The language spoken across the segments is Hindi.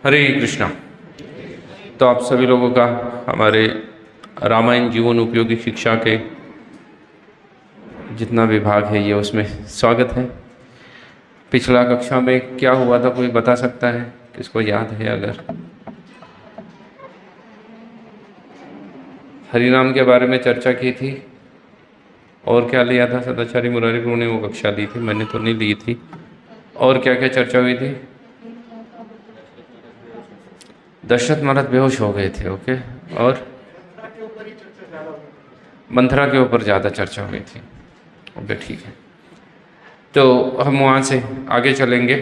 हरे कृष्णा। तो आप सभी लोगों का हमारे रामायण जीवन उपयोगी शिक्षा के जितना विभाग है ये उसमें स्वागत है। पिछला कक्षा में क्या हुआ था कोई बता सकता है? किसको याद है? अगर हरिनाम के बारे में चर्चा की थी और क्या लिया था? सदाचारी मुरारी प्रभु ने वो कक्षा ली थी, मैंने तो नहीं ली थी। और क्या क्या चर्चा हुई थी? दशरथ महाराज बेहोश हो गए थे, ओके। और मंथरा के ऊपर ज़्यादा चर्चा हुई थी, ओके ठीक है। तो हम वहाँ से आगे चलेंगे।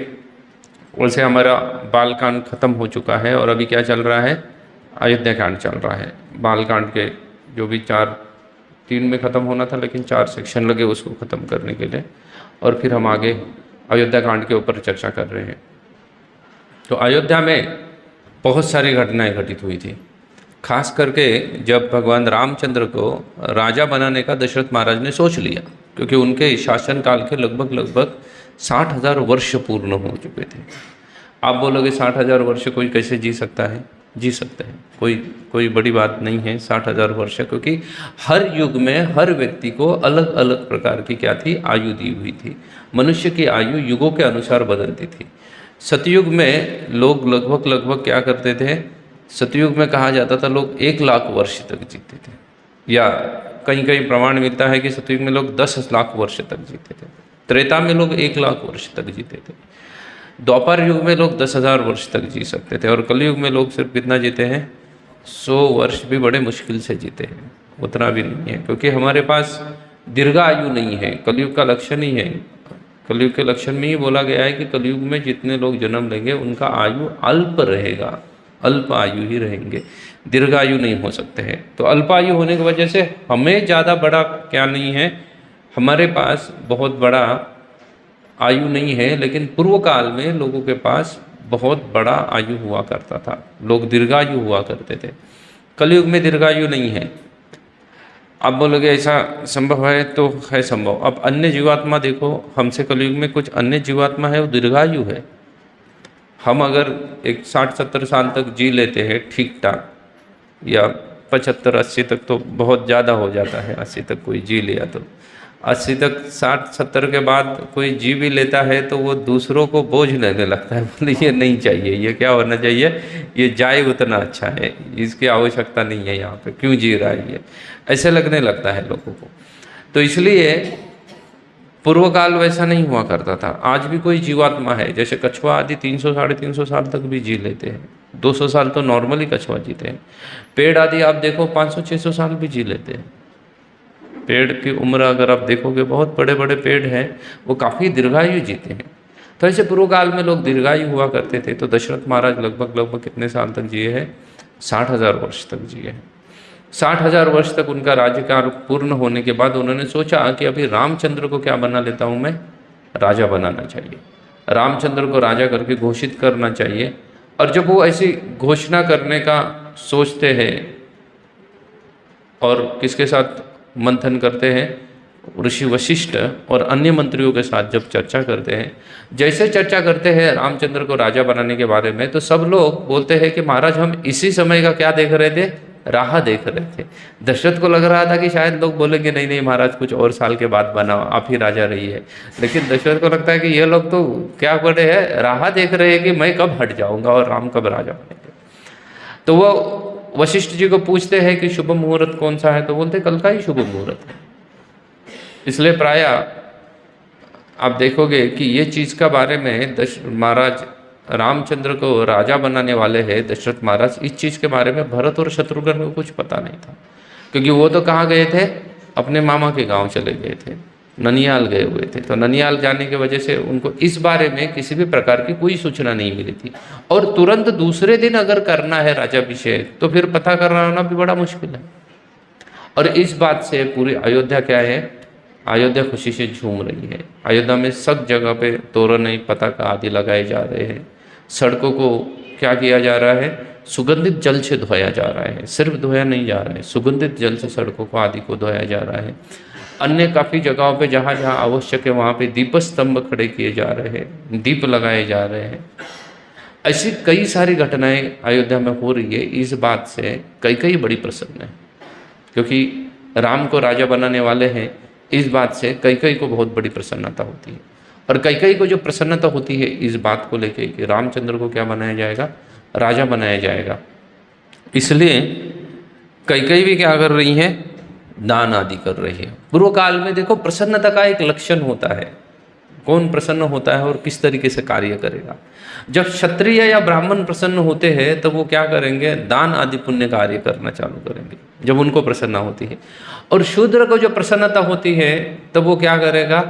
वैसे हमारा बाल कांड खत्म हो चुका है और अभी क्या चल रहा है? अयोध्या कांड चल रहा है। बाल कांड के जो भी 3 में ख़त्म होना था, लेकिन 4 सेक्शन लगे उसको ख़त्म करने के लिए, और फिर हम आगे अयोध्या कांड के ऊपर चर्चा कर रहे हैं। तो अयोध्या में बहुत सारी घटनाएं घटित हुई थी, खास करके जब भगवान रामचंद्र को राजा बनाने का दशरथ महाराज ने सोच लिया, क्योंकि उनके शासनकाल के लगभग 60,000 वर्ष पूर्ण हो चुके थे। आप बोलोगे 60,000 वर्ष कोई कैसे जी सकता है? जी सकते हैं, कोई बड़ी बात नहीं है 60,000 वर्ष, क्योंकि हर युग में हर व्यक्ति को अलग अलग प्रकार की क्या थी? आयु दी हुई थी। मनुष्य की आयु युगों के अनुसार बदलती थी। सतयुग में लोग लगभग क्या करते थे? सतयुग में कहा जाता था लोग 1 लाख वर्ष तक जीते थे, या कहीं कहीं प्रमाण मिलता है कि सतयुग में लोग 10 लाख वर्ष तक जीते थे। त्रेता में लोग 1 लाख वर्ष तक जीते थे। द्वापर युग में लोग 10,000 वर्ष तक जी सकते थे, और कलयुग में लोग सिर्फ कितना जीते हैं? 100 वर्ष भी बड़े मुश्किल से जीते हैं, उतना भी नहीं है, क्योंकि हमारे पास दीर्घायु नहीं है। कलयुग का लक्षण ही है, कलयुग के लक्षण में ही बोला गया है कि कलयुग में जितने लोग जन्म लेंगे उनका आयु अल्प रहेगा, अल्प आयु ही रहेंगे, दीर्घायु नहीं हो सकते हैं। तो अल्प आयु होने की वजह से हमें ज़्यादा बड़ा क्या नहीं है, हमारे पास बहुत बड़ा आयु नहीं है, लेकिन पूर्व काल में लोगों के पास बहुत बड़ा आयु हुआ करता था, लोग दीर्घायु हुआ करते थे। कलयुग में दीर्घायु नहीं है। आप बोलोगे ऐसा संभव है? तो है संभव। अब अन्य जीवात्मा देखो, हमसे कलयुग में कुछ अन्य जीवात्मा है वो दीर्घायु है। हम अगर एक 60-70 साल तक जी लेते हैं ठीक ठाक, या 75-80 तक तो बहुत ज़्यादा हो जाता है, 80 तक कोई जी लिया तो 80 तक 60-70 के बाद कोई जी भी लेता है तो वो दूसरों को बोझ लगने लगता है। बोले ये नहीं चाहिए, ये क्या होना चाहिए, ये जाए उतना अच्छा है, इसकी आवश्यकता नहीं है, यहाँ पे क्यों जी रहा है, ये ऐसे लगने लगता है लोगों को। तो इसलिए पूर्व काल वैसा नहीं हुआ करता था। आज भी कोई जीवात्मा है, जैसे कछुआ आदि 300-350 साल तक भी जी लेते हैं, 200 साल तो नॉर्मली कछुआ जीते हैं। पेड़ आदि आप देखो 500-600 साल भी जी लेते हैं। पेड़ की उम्र अगर आप देखोगे, बहुत बड़े बड़े पेड़ हैं वो काफ़ी दीर्घायु जीते हैं। तो ऐसे पूर्व काल में लोग दीर्घायु हुआ करते थे। तो दशरथ महाराज लगभग कितने साल तक जिए हैं? 60,000 वर्ष तक जिए हैं। 60,000 वर्ष तक उनका राज्यकाल पूर्ण होने के बाद उन्होंने सोचा कि अभी रामचंद्र को क्या बना लेता हूँ मैं? राजा बनाना चाहिए, रामचंद्र को राजा करके घोषित करना चाहिए। और जब वो ऐसी घोषणा करने का सोचते हैं और किसके साथ मंथन करते हैं? ऋषि वशिष्ठ और अन्य मंत्रियों के साथ जब चर्चा करते हैं, जैसे चर्चा करते हैं रामचंद्र को राजा बनाने के बारे में, तो सब लोग बोलते हैं कि महाराज हम इसी समय का क्या देख रहे थे? राह देख रहे थे। दशरथ को लग रहा था कि शायद लोग बोलेंगे नहीं नहीं महाराज कुछ और साल के बाद बनाओ, आप ही राजा रहिए। लेकिन दशरथ को लगता है कि ये लोग तो क्या बड़े हैं, राह देख रहे हैं कि मैं कब हट जाऊंगा और राम कब राजा बनेंगे। तो वो वशिष्ठ जी को पूछते हैं कि शुभ मुहूर्त कौन सा है? तो बोलते कल का ही शुभ मुहूर्त है। इसलिए प्राय आप देखोगे कि ये चीज़ का बारे में महाराज रामचंद्र को राजा बनाने वाले हैं दशरथ महाराज, इस चीज़ के बारे में भरत और शत्रुघ्न को कुछ पता नहीं था, क्योंकि वो तो कहाँ गए थे? अपने मामा के गांव चले गए थे, ननियाल गए हुए थे। तो ननियाल जाने की वजह से उनको इस बारे में किसी भी प्रकार की कोई सूचना नहीं मिली थी। और तुरंत दूसरे दिन अगर करना है राज्याभिषेक तो फिर पता करना भी बड़ा मुश्किल है। और इस बात से पूरी अयोध्या क्या है? अयोध्या खुशी से झूम रही है। अयोध्या में सब जगह पे तोरण पताका आदि लगाए जा रहे हैं। सड़कों को क्या किया जा रहा है? सुगंधित जल से धोया जा रहा है। सिर्फ धोया नहीं जा रहा है, सुगंधित जल से सड़कों को आदि को धोया जा रहा है। अन्य काफ़ी जगहों पे जहाँ जहाँ आवश्यक है वहाँ पे दीप स्तंभ खड़े किए जा रहे हैं, दीप लगाए जा रहे हैं। ऐसी कई सारी घटनाएं अयोध्या में हो रही है। इस बात से कई बड़ी प्रसन्न है, क्योंकि राम को राजा बनाने वाले हैं। इस बात से कई को बहुत बड़ी प्रसन्नता होती है, और कई को जो प्रसन्नता होती है इस बात को लेके कि रामचंद्र को क्या बनाया जाएगा, राजा बनाया जाएगा। इसलिए कई भी क्या कर रही हैं, दान आदि कर रही है। पूर्व काल में देखो प्रसन्नता का एक लक्षण होता है, कौन प्रसन्न होता है और किस तरीके से कार्य करेगा। जब क्षत्रिय या ब्राह्मण प्रसन्न होते हैं तब वो क्या करेंगे, दान आदि पुण्य कार्य करना चालू करेंगे, जब उनको प्रसन्नता होती है। और शूद्र को जो प्रसन्नता होती है तब वो क्या करेगा,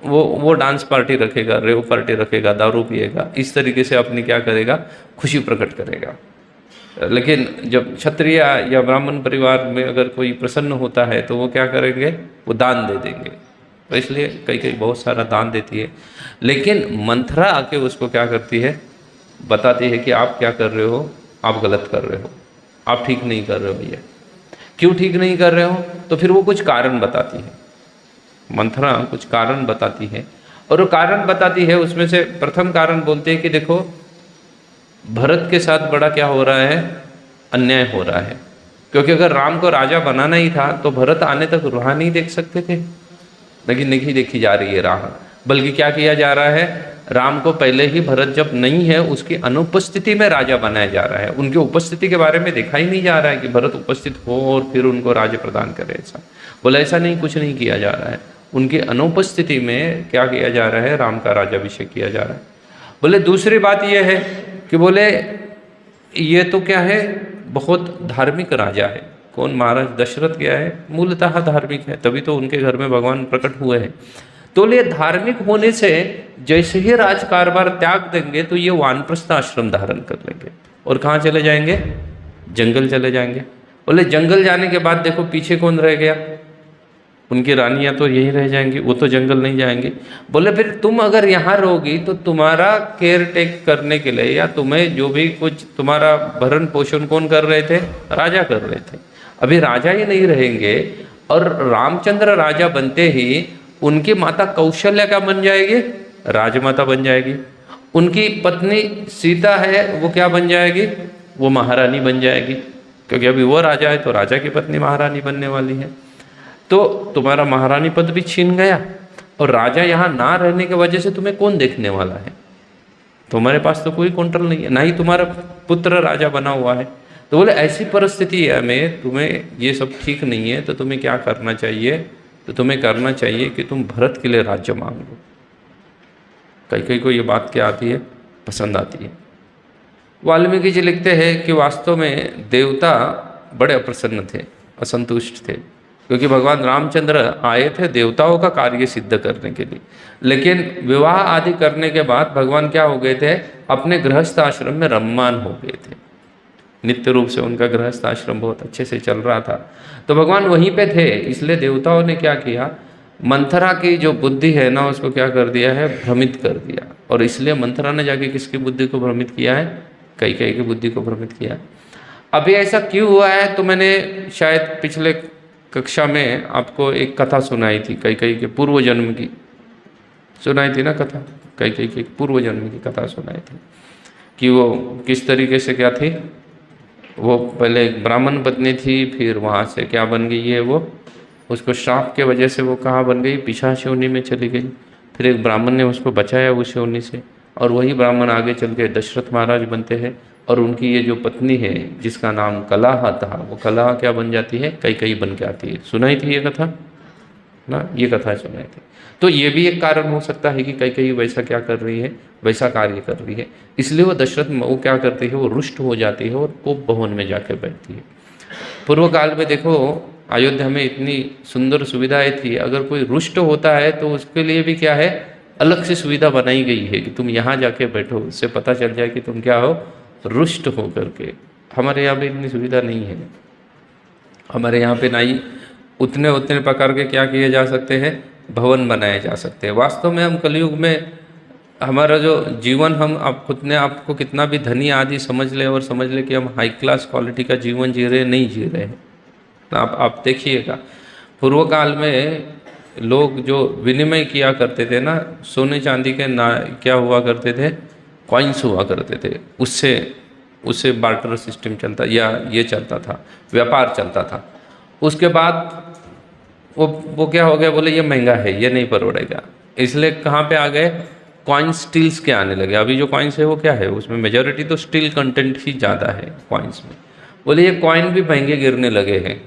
वो डांस पार्टी रखेगा, रेव पार्टी रखेगा, दारू पिएगा, इस तरीके से अपनी क्या करेगा, खुशी प्रकट करेगा। लेकिन जब क्षत्रिय या ब्राह्मण परिवार में अगर कोई प्रसन्न होता है तो वो क्या करेंगे, वो दान दे देंगे। तो इसलिए कई बहुत सारा दान देती है। लेकिन मंथरा आके उसको क्या करती है, बताती है कि आप क्या कर रहे हो, आप गलत कर रहे हो, आप ठीक नहीं कर रहे हो भैया। क्यों ठीक नहीं कर रहे हो, तो फिर वो कुछ कारण बताती है। मंथरा कुछ कारण बताती है, और वो कारण बताती है उसमें से प्रथम कारण बोलते हैं कि देखो भरत के साथ बड़ा क्या हो रहा है, अन्याय हो रहा है। क्योंकि अगर राम को राजा बनाना ही था तो भरत आने तक राह नहीं देख सकते थे, लेकिन नहीं देखी जा रही है राह। बल्कि क्या किया जा रहा है, राम को पहले ही भरत जब नहीं है उसकी अनुपस्थिति में राजा बनाया जा रहा है। उनकी उपस्थिति के बारे में देखा ही नहीं जा रहा है कि भरत उपस्थित हो और फिर उनको राज्य प्रदान करे। ऐसा बोला, ऐसा नहीं, कुछ नहीं किया जा रहा है। उनकी अनुपस्थिति में क्या किया जा रहा है, राम का राज्याभिषेक किया जा रहा है। बोले दूसरी बात यह है कि बोले ये तो क्या है, बहुत धार्मिक राजा है। कौन, महाराज दशरथ क्या है, मूलतः धार्मिक है, तभी तो उनके घर में भगवान प्रकट हुए हैं। तो ये धार्मिक होने से जैसे ही राज कारभार त्याग देंगे तो ये वानप्रस्थ आश्रम धारण कर लेंगे और कहाँ चले जाएंगे, जंगल चले जाएंगे। बोले जंगल जाने के बाद देखो पीछे कौन रह गया, उनकी रानियां तो यही रह जाएंगी, वो तो जंगल नहीं जाएंगे। बोले फिर तुम अगर यहाँ रहोगी तो तुम्हारा केयर टेक करने के लिए या तुम्हें जो भी कुछ तुम्हारा भरण पोषण कौन कर रहे थे, राजा कर रहे थे। अभी राजा ही नहीं रहेंगे, और रामचंद्र राजा बनते ही उनकी माता कौशल्या क्या बन जाएगी, राजमाता बन जाएगी। उनकी पत्नी सीता है वो क्या बन जाएगी, वो महारानी बन जाएगी। क्योंकि अभी वो राजा है तो राजा की पत्नी महारानी बनने वाली है। तो तुम्हारा महारानी पद भी छीन गया, और राजा यहाँ ना रहने की वजह से तुम्हें कौन देखने वाला है, तुम्हारे पास तो कोई कंट्रोल नहीं है, ना ही तुम्हारा पुत्र राजा बना हुआ है। तो बोले ऐसी परिस्थिति में तुम्हें ये सब ठीक नहीं है, तो तुम्हें क्या करना चाहिए, तो तुम्हें करना चाहिए कि तुम भरत के लिए राज्य मांग लो। कई को ये बात क्या आती है, पसंद आती है। वाल्मीकि जी लिखते हैं कि वास्तव में देवता बड़े अप्रसन्न थे, असंतुष्ट थे, क्योंकि भगवान रामचंद्र आए थे देवताओं का कार्य सिद्ध करने के लिए। लेकिन विवाह आदि करने के बाद भगवान क्या हो गए थे, अपने गृहस्थ आश्रम में रममान हो गए थे। नित्य रूप से उनका गृहस्थ आश्रम बहुत अच्छे से चल रहा था, तो भगवान वहीं पे थे। इसलिए देवताओं ने क्या किया, मंथरा की जो बुद्धि है ना उसको क्या कर दिया है, भ्रमित कर दिया। और इसलिए मंथरा ने जाके किसकी बुद्धि को भ्रमित किया है, कैकेयी की बुद्धि को भ्रमित किया। अभी ऐसा क्यों हुआ है, तो मैंने शायद पिछले कक्षा में आपको एक कथा सुनाई थी, कैकेयी के पूर्व जन्म की सुनाई थी ना कथा, कैकेयी के पूर्व जन्म की कथा सुनाई थी कि वो किस तरीके से क्या थी। वो पहले एक ब्राह्मण पत्नी थी, फिर वहाँ से क्या बन गई है, वो उसको श्राप के वजह से वो कहाँ बन गई, पिशाच योनि में चली गई। फिर एक ब्राह्मण ने उसको बचाया उस योनि से, और वही ब्राह्मण आगे चल के दशरथ महाराज बनते हैं। और उनकी ये जो पत्नी है जिसका नाम कलह था, वो कलह क्या बन जाती है, कैकेयी बन के आती है। सुनाई थी ये कथा ना, ये कथा सुनाई थी। तो ये भी एक कारण हो सकता है कि कैकेयी वैसा क्या कर रही है, वैसा कार्य कर रही है। इसलिए वो दशरथ वो क्या करती है, वो रुष्ट हो जाती है और कोप भवन में जाकर बैठती है। पूर्व काल में देखो अयोध्या में इतनी सुंदर सुविधाएं थी, अगर कोई रुष्ट होता है तो उसके लिए भी क्या है, अलग से सुविधा बनाई गई है कि तुम यहाँ जाके बैठो, उससे पता चल जाए कि तुम क्या हो, रुष्ट हो करके। हमारे यहाँ पे इतनी सुविधा नहीं है, हमारे यहाँ पे ना ही उतने प्रकार के क्या किए जा सकते हैं, भवन बनाए जा सकते हैं। वास्तव में हम कलयुग में हमारा जो जीवन, हम आप खुद ने आपको कितना भी धनी आदि समझ ले और समझ ले कि हम हाई क्लास क्वालिटी का जीवन जी रहे, नहीं जी रहे हैं। आप देखिएगा पूर्व काल में लोग जो विनिमय किया करते थे ना, सोने चांदी के ना क्या हुआ करते थे, कॉइन्स हुआ करते थे, उससे उससे बार्टर सिस्टम चलता या ये चलता था, व्यापार चलता था। उसके बाद वो क्या हो गया, बोले ये महंगा है, ये नहीं परवड़ेगा, इसलिए कहाँ पे आ गए, कॉइन स्टील्स के आने लगे। अभी जो कॉइन्स है वो क्या है, उसमें मेजॉरिटी तो स्टील कंटेंट ही ज़्यादा है कॉइन्स में। बोले ये कॉइन भी महंगे गिरने लगे हैं,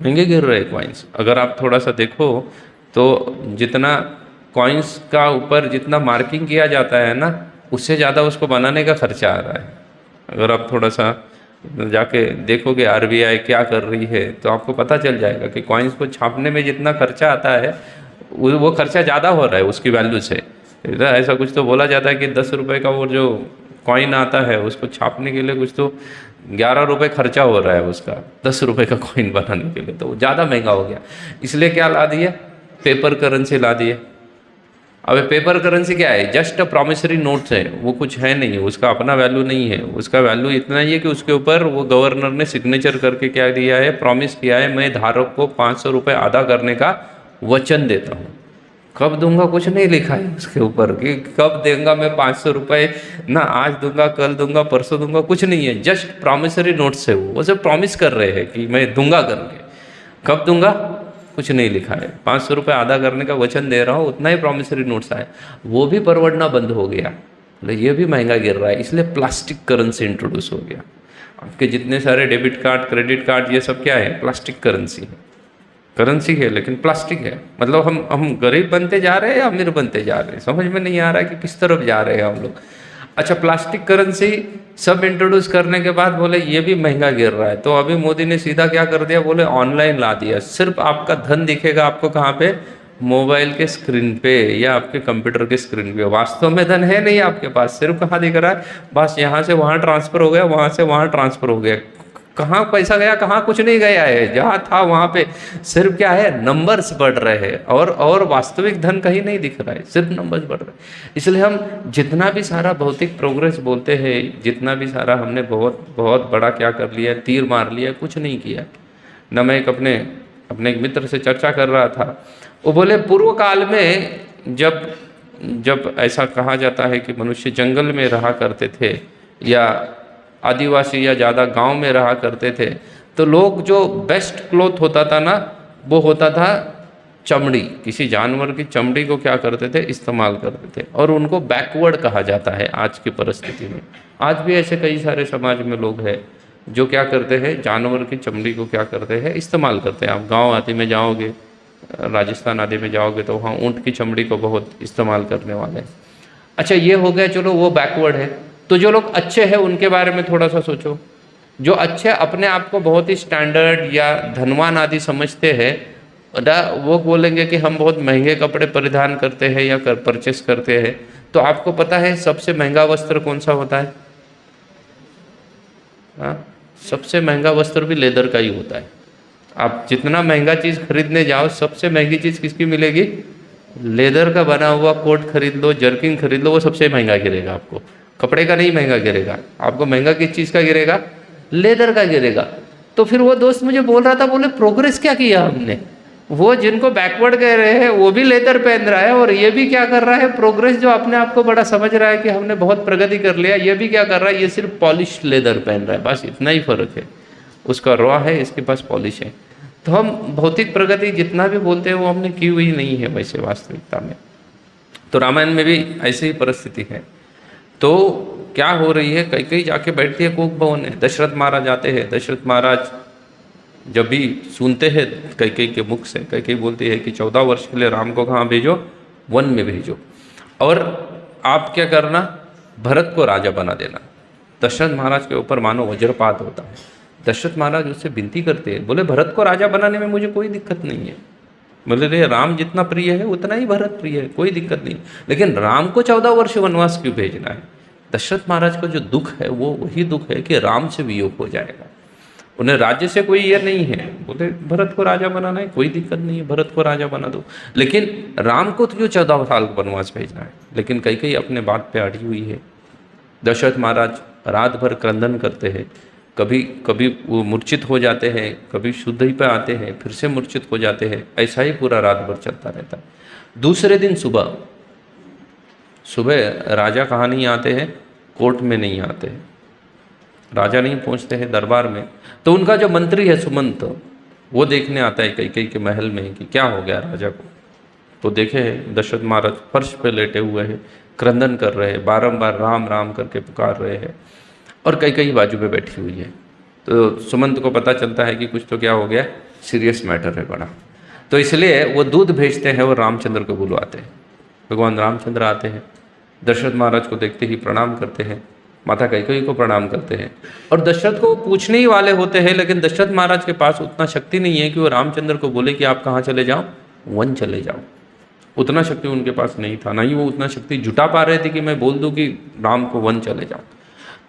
महंगे गिर रहे हैं कॉइन्स। अगर आप थोड़ा सा देखो तो जितना कॉइन्स का ऊपर जितना मार्किंग किया जाता है ना, उससे ज़्यादा उसको बनाने का खर्चा आ रहा है। अगर आप थोड़ा सा जाके देखोगे आरबीआई क्या कर रही है तो आपको पता चल जाएगा कि कॉइन्स को छापने में जितना खर्चा आता है वो खर्चा ज़्यादा हो रहा है उसकी वैल्यू से। ऐसा कुछ तो बोला जाता है कि 10 रुपये का वो जो कॉइन आता है उसको छापने के लिए कुछ तो 11 रुपये खर्चा हो रहा है उसका, 10 रुपये का कॉइन बनाने के लिए, तो वो ज़्यादा महंगा हो गया। इसलिए क्या ला दिए, पेपर करेंसी ला दिए। अब पेपर करेंसी क्या है, जस्ट अ प्रॉमिसरी नोट्स है, वो कुछ है नहीं, उसका अपना वैल्यू नहीं है। उसका वैल्यू इतना ही है कि उसके ऊपर वो गवर्नर ने सिग्नेचर करके क्या दिया है, प्रॉमिस किया है, मैं धारक को 500 रुपये अदा करने का वचन देता हूँ। कब दूंगा कुछ नहीं लिखा है उसके ऊपर कि कब देंगे मैं 500 रुपये, ना आज दूंगा, कल दूंगा, परसों दूंगा, कुछ नहीं है। जस्ट प्रॉमिसरी नोट्स है, वो सब प्रॉमिस कर रहे हैं कि मैं दूंगा करके, कब दूंगा कुछ नहीं लिखा है। 500 रुपये अदा करने का वचन दे रहा हूँ, उतना ही प्रॉमिसरी नोट्स आए, वो भी परवड़ना बंद हो गया। ये भी महंगा गिर रहा है, इसलिए प्लास्टिक करेंसी इंट्रोड्यूस हो गया। आपके जितने सारे डेबिट कार्ड, क्रेडिट कार्ड, ये सब क्या है, प्लास्टिक करेंसी है। करेंसी है लेकिन प्लास्टिक है। मतलब हम गरीब बनते जा रहे हैं या अमीर बनते जा रहे हैं, समझ में नहीं आ रहा है कि किस तरफ जा रहे हैं हम लोग। अच्छा, प्लास्टिक करेंसी सब इंट्रोड्यूस करने के बाद बोले ये भी महंगा गिर रहा है, तो अभी मोदी ने सीधा क्या कर दिया, बोले ऑनलाइन ला दिया। सिर्फ आपका धन दिखेगा आपको कहाँ पे, मोबाइल के स्क्रीन पे या आपके कंप्यूटर के स्क्रीन पे। वास्तव में धन है नहीं आपके पास, सिर्फ कहाँ दिख रहा है, बस यहाँ से वहाँ ट्रांसफर हो गया, वहाँ से वहाँ ट्रांसफर हो गया। कहाँ पैसा गया, कहाँ कुछ नहीं गया है, जहाँ था वहाँ पे सिर्फ क्या है, नंबर्स बढ़ रहे हैं और वास्तविक धन कहीं नहीं दिख रहा है, सिर्फ नंबर्स बढ़ रहे हैं। इसलिए हम जितना भी सारा भौतिक प्रोग्रेस बोलते हैं, जितना भी सारा हमने बहुत बहुत बड़ा क्या कर लिया, तीर मार लिया, कुछ नहीं किया। न मैं अपने एक मित्र से चर्चा कर रहा था, वो बोले पूर्व काल में जब ऐसा कहा जाता है कि मनुष्य जंगल में रहा करते थे या आदिवासी या ज़्यादा गांव में रहा करते थे, तो लोग जो बेस्ट क्लॉथ होता था ना, वो होता था चमड़ी, किसी जानवर की चमड़ी को क्या करते थे, इस्तेमाल करते थे, और उनको बैकवर्ड कहा जाता है आज की परिस्थिति में। आज भी ऐसे कई सारे समाज में लोग हैं जो क्या करते हैं, जानवर की चमड़ी को क्या करते हैं, इस्तेमाल करते हैं। आप गाँव आदि में जाओगे, राजस्थान आदि में जाओगे तो वहाँ ऊँट की चमड़ी को बहुत इस्तेमाल करने वाले हैं। अच्छा, ये हो गया, चलो वो बैकवर्ड है। तो जो लोग अच्छे हैं उनके बारे में थोड़ा सा सोचो। जो अच्छे अपने आप को बहुत ही स्टैंडर्ड या धनवान आदि समझते हैं, वो बोलेंगे कि हम बहुत महंगे कपड़े परिधान करते हैं या परचेस करते हैं। तो आपको पता है सबसे महंगा वस्त्र कौन सा होता है? हाँ, सबसे महंगा वस्त्र भी लेदर का ही होता है। आप जितना महंगा चीज़ खरीदने जाओ, सबसे महंगी चीज़ किसकी मिलेगी? लेदर का बना हुआ कोट खरीद लो, जर्किन खरीद लो, वो सबसे महंगा गिरेगा आपको। कपड़े का नहीं महंगा गिरेगा आपको, महंगा किस चीज़ का गिरेगा? लेदर का गिरेगा। तो फिर वो दोस्त मुझे बोल रहा था, बोले प्रोग्रेस क्या किया हमने? वो जिनको बैकवर्ड कह रहे हैं वो भी लेदर पहन रहा है, और ये भी क्या कर रहा है, प्रोग्रेस जो अपने आप को बड़ा समझ रहा है कि हमने बहुत प्रगति कर लिया, ये भी क्या कर रहा है, ये सिर्फ पॉलिश लेदर पहन रहा है। बस इतना ही फर्क है, उसका रॉ है, इसके पास पॉलिश है। तो हम भौतिक प्रगति जितना भी बोलते हैं वो हमने की हुई नहीं है वैसे वास्तविकता में। तो रामायण में भी ऐसी ही परिस्थिति है। तो क्या हो रही है, कई कई जाके बैठती है कोक भवन में, दशरथ महाराज आते हैं। दशरथ महाराज जब भी सुनते हैं कई के मुख से, कई बोलती है कि 14 वर्ष के लिए राम को कहाँ भेजो, वन में भेजो, और आप क्या करना, भरत को राजा बना देना। दशरथ महाराज के ऊपर मानो वज्रपात होता है। दशरथ महाराज उससे विनती करते हैं, बोले भरत को राजा बनाने में मुझे कोई दिक्कत नहीं है, बोले राम जितना प्रिय है उतना ही भरत प्रिय है, कोई दिक्कत नहीं, लेकिन राम को 14 वर्ष वनवास क्यों भेजना है? दशरथ महाराज का जो दुख है वो वही दुख है कि राम से वियोग हो जाएगा। उन्हें राज्य से कोई ये नहीं है, बोले भरत को राजा बनाना है, कोई दिक्कत नहीं है, भरत को राजा बना दो, लेकिन राम को तो क्यों 14 साल का वनवास भेजना है? लेकिन कई अपने बात पे अड़ी हुई है। दशरथ महाराज रात भर क्रंदन करते हैं, कभी वो मूर्छित हो जाते हैं, कभी शुद्ध ही पे आते हैं, फिर से मूर्छित हो जाते हैं, ऐसा ही पूरा रात भर चलता रहता है। दूसरे दिन सुबह राजा कहाँ नहीं आते हैं, कोर्ट में नहीं आते, राजा नहीं पहुंचते हैं दरबार में, तो उनका जो मंत्री है सुमंत, वो देखने आता है कैकेयी के महल में कि क्या हो गया राजा को। तो देखे दशरथ महाराज फर्श पे लेटे हुए हैं, क्रंदन कर रहे हैं, बारंबार राम राम करके पुकार रहे हैं, और कैकेयी बाजू में बैठी हुई है। तो सुमंत को पता चलता है कि कुछ तो क्या हो गया, सीरियस मैटर है बड़ा। तो इसलिए वो दूध भेजते हैं और रामचंद्र को बुलवाते हैं। भगवान रामचंद्र आते हैं, दशरथ महाराज को देखते ही प्रणाम करते हैं, माता कैकेयी को प्रणाम करते हैं, और दशरथ को पूछने ही वाले होते हैं, लेकिन दशरथ महाराज के पास उतना शक्ति नहीं है कि वो रामचंद्र को बोले कि आप कहाँ चले जाओ, वन चले जाओ। उतना शक्ति उनके पास नहीं था, ना ही वो उतना शक्ति जुटा पा रहे थे कि मैं बोल दूं कि राम को वन चले जाओ।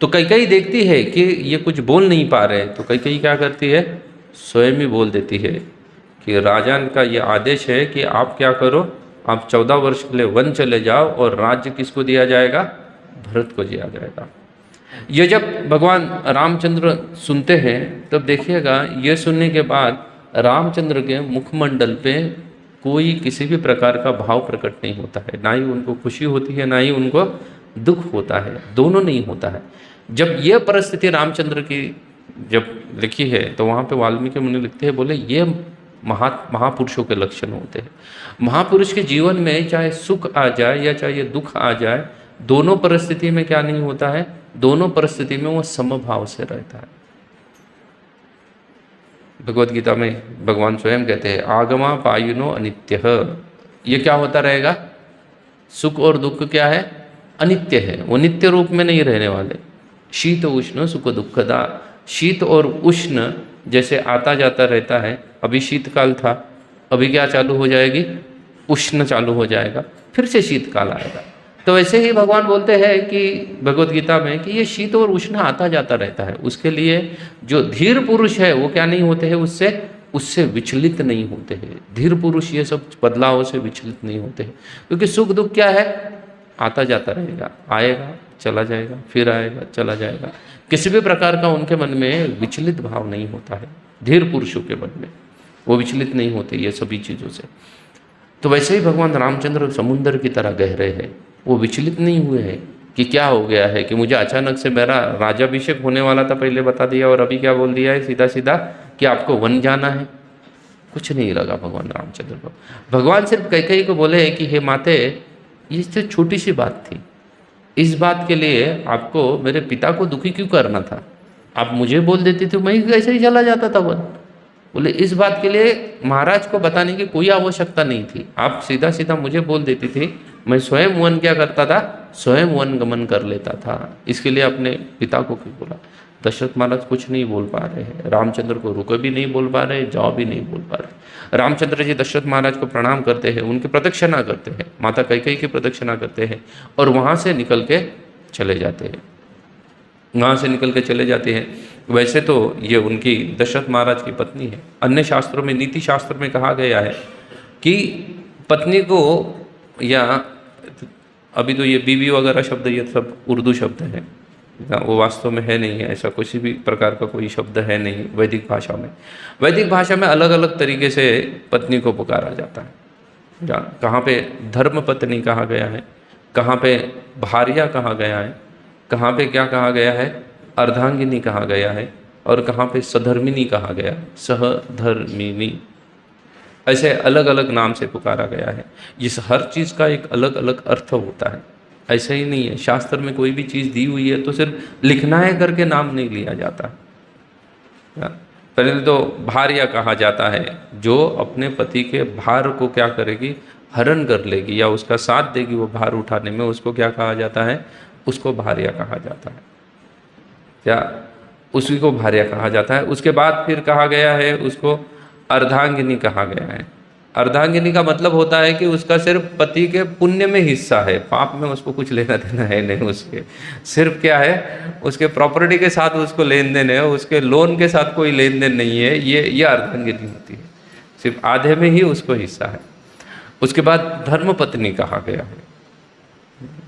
तो कैकेयी देखती है कि ये कुछ बोल नहीं पा रहे, तो कैकेयी क्या करती है, स्वयं ही बोल देती है कि राजा का ये आदेश है कि आप क्या करो, आप 14 वर्ष के लिए वन चले जाओ, और राज्य किसको दिया जाएगा, भरत को दिया जाएगा। ये जब भगवान रामचंद्र सुनते हैं तब देखिएगा, ये सुनने के बाद रामचंद्र के मुखमंडल पे कोई किसी भी प्रकार का भाव प्रकट नहीं होता है, ना ही उनको खुशी होती है, ना ही उनको दुख होता है, दोनों नहीं होता है। जब ये परिस्थिति रामचंद्र की जब लिखी है तो वहाँ पे वाल्मीकि मुनि लिखते हैं, बोले ये महापुरुषों के लक्षण होते हैं। महापुरुष के जीवन में चाहे सुख आ जाए या चाहे दुख आ जाए, दोनों परिस्थिति में क्या नहीं होता है, दोनों परिस्थिति में वो समभाव से रहता है। भगवत गीता में भगवान स्वयं कहते हैं, आगमा पायुनो अनित्यः। ये क्या होता रहेगा, सुख और दुख क्या है, अनित्य है, वो नित्य रूप में नहीं रहने वाले। शीत उष्ण सुख दुखदा, शीत और उष्ण जैसे आता जाता रहता है, अभी शीतकाल था, अभी क्या चालू हो जाएगी, उष्ण चालू हो जाएगा, फिर से शीतकाल आएगा। तो वैसे ही भगवान बोलते हैं कि भगवत गीता में कि ये शीत और उष्ण आता जाता रहता है। उसके लिए जो धीर पुरुष है वो क्या नहीं होते हैं, उससे विचलित नहीं होते हैं। धीर पुरुष ये सब बदलावों से विचलित नहीं होते हैं, क्योंकि सुख दुख क्या है, आता जाता रहेगा, आएगा चला जाएगा, फिर आएगा चला जाएगा। किसी भी प्रकार का उनके मन में विचलित भाव नहीं होता है। धीर पुरुषों के मन में वो विचलित नहीं होते ये सभी चीज़ों से। तो वैसे ही भगवान रामचंद्र समुद्र की तरह गहरे हैं, वो विचलित नहीं हुए हैं कि क्या हो गया है, कि मुझे अचानक से मेरा राज्याभिषेक होने वाला था, पहले बता दिया, और अभी क्या बोल दिया है सीधा सीधा कि आपको वन जाना है। कुछ नहीं लगा भगवान रामचंद्र को। भगवान सिर्फ कैकेयी को बोले कि हे माते, ये तो छोटी सी बात थी, इस बात के लिए आपको मेरे पिता को दुखी क्यों करना था, आप मुझे बोल देती थी, मैं ऐसे ही चला जाता था वन। बोले इस बात के लिए महाराज को बताने की कोई आवश्यकता नहीं थी, आप सीधा सीधा मुझे बोल देती थी, मैं स्वयं वन क्या करता था, स्वयं वन गमन कर लेता था। इसके लिए अपने पिता को क्यों बोला। दशरथ महाराज कुछ नहीं बोल पा रहे हैं, रामचंद्र को रुको भी नहीं बोल पा रहे, जाओ भी नहीं बोल पा रहे। रामचंद्र जी दशरथ महाराज को प्रणाम करते हैं, उनकी प्रदक्षिणा करते हैं, माता कैकेयी की प्रदक्षिणा करते हैं, और वहाँ से निकल के चले जाते हैं, वहाँ से निकल के चले जाते हैं। वैसे तो ये उनकी दशरथ महाराज की पत्नी है। अन्य शास्त्रों में, नीति शास्त्र में कहा गया है कि पत्नी को, या अभी तो ये बीवी वगैरह शब्द ये सब उर्दू शब्द है, वो वास्तव में है नहीं है, ऐसा किसी भी प्रकार का कोई शब्द है नहीं वैदिक भाषा में। वैदिक भाषा में अलग अलग तरीके से पत्नी को पुकारा जाता है। कहाँ पे धर्म पत्नी कहा गया है, कहाँ पे भार्या कहा गया है, कहाँ पे क्या कहा गया है, अर्धांगिनी कहा गया है, और कहाँ पे सधर्मिनी कहा गया, सहधर्मिनी, ऐसे अलग अलग नाम से पुकारा गया है। इस हर चीज़ का एक अलग अलग अर्थ होता है, ऐसा ही नहीं है। शास्त्र में कोई भी चीज़ दी हुई है तो सिर्फ लिखना है करके नाम नहीं लिया जाता। पहले तो भार्या कहा जाता है, जो अपने पति के भार को क्या करेगी, हरण कर लेगी या उसका साथ देगी वो भार उठाने में, उसको क्या कहा जाता है, उसको भार्या कहा जाता है, क्या उसी को भार्या कहा जाता है। उसके बाद फिर कहा गया है उसको अर्धांगिनी कहा गया है। अर्धांगिनी का मतलब होता है कि उसका सिर्फ पति के पुण्य में हिस्सा है, पाप में उसको कुछ लेना देना है नहीं, उसके सिर्फ क्या है, उसके प्रॉपर्टी के साथ उसको लेन देन है, उसके लोन के साथ कोई लेन देन नहीं है। ये अर्धांगिनी होती है, सिर्फ आधे में ही उसको हिस्सा है। उसके बाद धर्मपत्नी कहा गया है।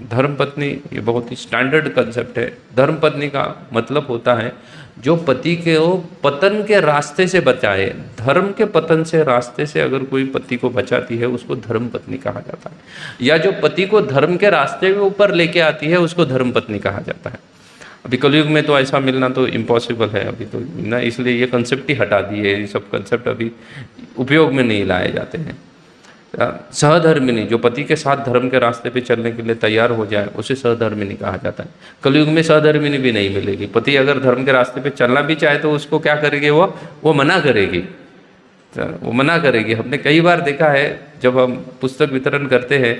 धर्म पत्नी ये बहुत ही स्टैंडर्ड कंसेप्ट है। धर्म पत्नी का मतलब होता है जो पति के वो पतन के रास्ते से बचाए। धर्म के पतन से रास्ते से अगर कोई पति को बचाती है उसको धर्म पत्नी कहा जाता है, या जो पति को धर्म के रास्ते के ऊपर लेके आती है उसको धर्म पत्नी कहा जाता है। अभी कलयुग में तो ऐसा मिलना तो इम्पॉसिबल है अभी तो ना, इसलिए ये कंसेप्ट ही हटा दिए, ये सब कंसेप्ट अभी उपयोग में नहीं लाए जाते हैं। सहधर्मिणी जो पति के साथ धर्म के रास्ते पे चलने के लिए तैयार हो जाए उसे सहधर्मिणी कहा जाता है। कलयुग में सहधर्मिणी भी नहीं मिलेगी। पति अगर धर्म के रास्ते पे चलना भी चाहे तो उसको क्या करेगी, वो मना करेगी, वो मना करेगी। हमने कई बार देखा है जब हम पुस्तक वितरण करते हैं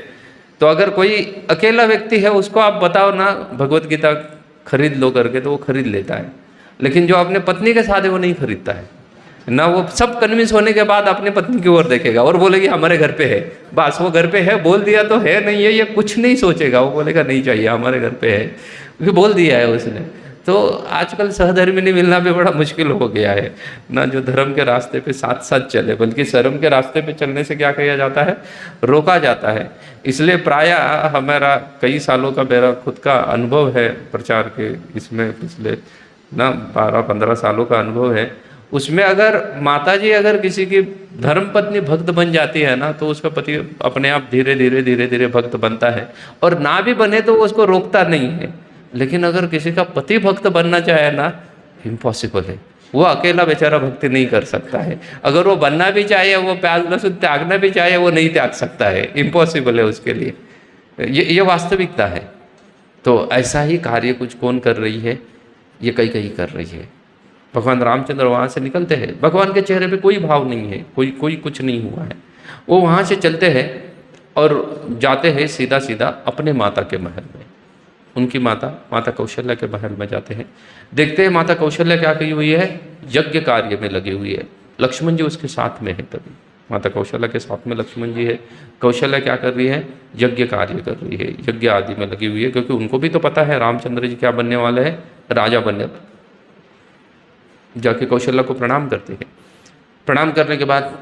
तो अगर कोई अकेला व्यक्ति है उसको आप बताओ ना भगवत गीता खरीद लो करके तो वो खरीद लेता है, लेकिन जो अपने पत्नी के साथ है वो नहीं खरीदता है ना। वो सब कन्विंस होने के बाद अपनी पत्नी की ओर देखेगा और बोलेगी हमारे घर पे है, बस वो घर पे है, बोल दिया तो है, नहीं है ये कुछ नहीं सोचेगा, वो बोलेगा नहीं चाहिए हमारे घर पे है, क्योंकि बोल दिया है उसने। तो आजकल सहधर्मिणी मिलना भी बड़ा मुश्किल हो गया है ना, जो धर्म के रास्ते पे साथ साथ चले, बल्कि शर्म के रास्ते पे चलने से क्या किया जाता है, रोका जाता है। इसलिए प्रायः हमारा कई सालों का मेरा खुद का अनुभव है प्रचार के इसमें, पिछले ना 12-15 सालों का अनुभव है। उसमें अगर माताजी अगर किसी की धर्म पत्नी भक्त बन जाती है ना तो उसका पति अपने आप धीरे धीरे भक्त बनता है, और ना भी बने तो उसको रोकता नहीं है। लेकिन अगर किसी का पति भक्त बनना चाहे ना, इम्पॉसिबल है, वो अकेला बेचारा भक्ति नहीं कर सकता है। अगर वो बनना भी चाहे, वो प्याज लहसुन त्यागना भी चाहे, वो नहीं त्याग सकता है, इम्पॉसिबल है उसके लिए। ये वास्तविकता है। तो ऐसा ही कार्य कुछ कौन कर रही है, ये कई कर रही है। भगवान रामचंद्र वहाँ से निकलते हैं, भगवान के चेहरे पे कोई भाव नहीं है, कोई कुछ नहीं हुआ है। वो वहाँ से चलते हैं और जाते हैं सीधा सीधा अपने माता के महल में। उनकी माता कौशल्या के महल में जाते हैं। देखते हैं माता कौशल्या क्या की हुई है, यज्ञ कार्य में लगी हुई है। लक्ष्मण जी उसके साथ में है, तभी माता कौशल्या के साथ में लक्ष्मण जी है। कौशल्या क्या कर रही है, यज्ञ कार्य कर रही है, यज्ञ आदि में लगी हुई है, क्योंकि उनको भी तो पता है रामचंद्र जी क्या बनने वाले हैं, राजा बनने। जाके कौशल्या को प्रणाम करती है। प्रणाम करने के बाद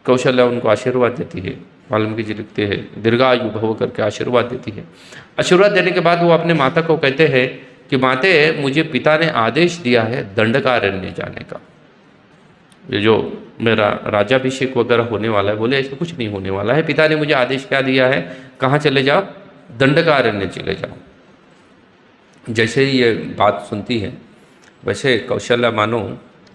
कौशल्या उनको आशीर्वाद देती है। वाल्मीकि जी लिखते हैं दीर्घायु भव करके आशीर्वाद देती है। आशीर्वाद देने के बाद वो अपने माता को कहते हैं कि माते, मुझे पिता ने आदेश दिया है दंडकारण्य जाने का। ये जो मेरा राज्याभिषेक वगैरह होने वाला है, बोले ऐसा कुछ नहीं होने वाला है, पिता ने मुझे आदेश क्या दिया है, कहाँ चले जाओ, दंडकारण्य चले जाओ। जैसे ही ये बात सुनती है वैसे कौशल्या मानो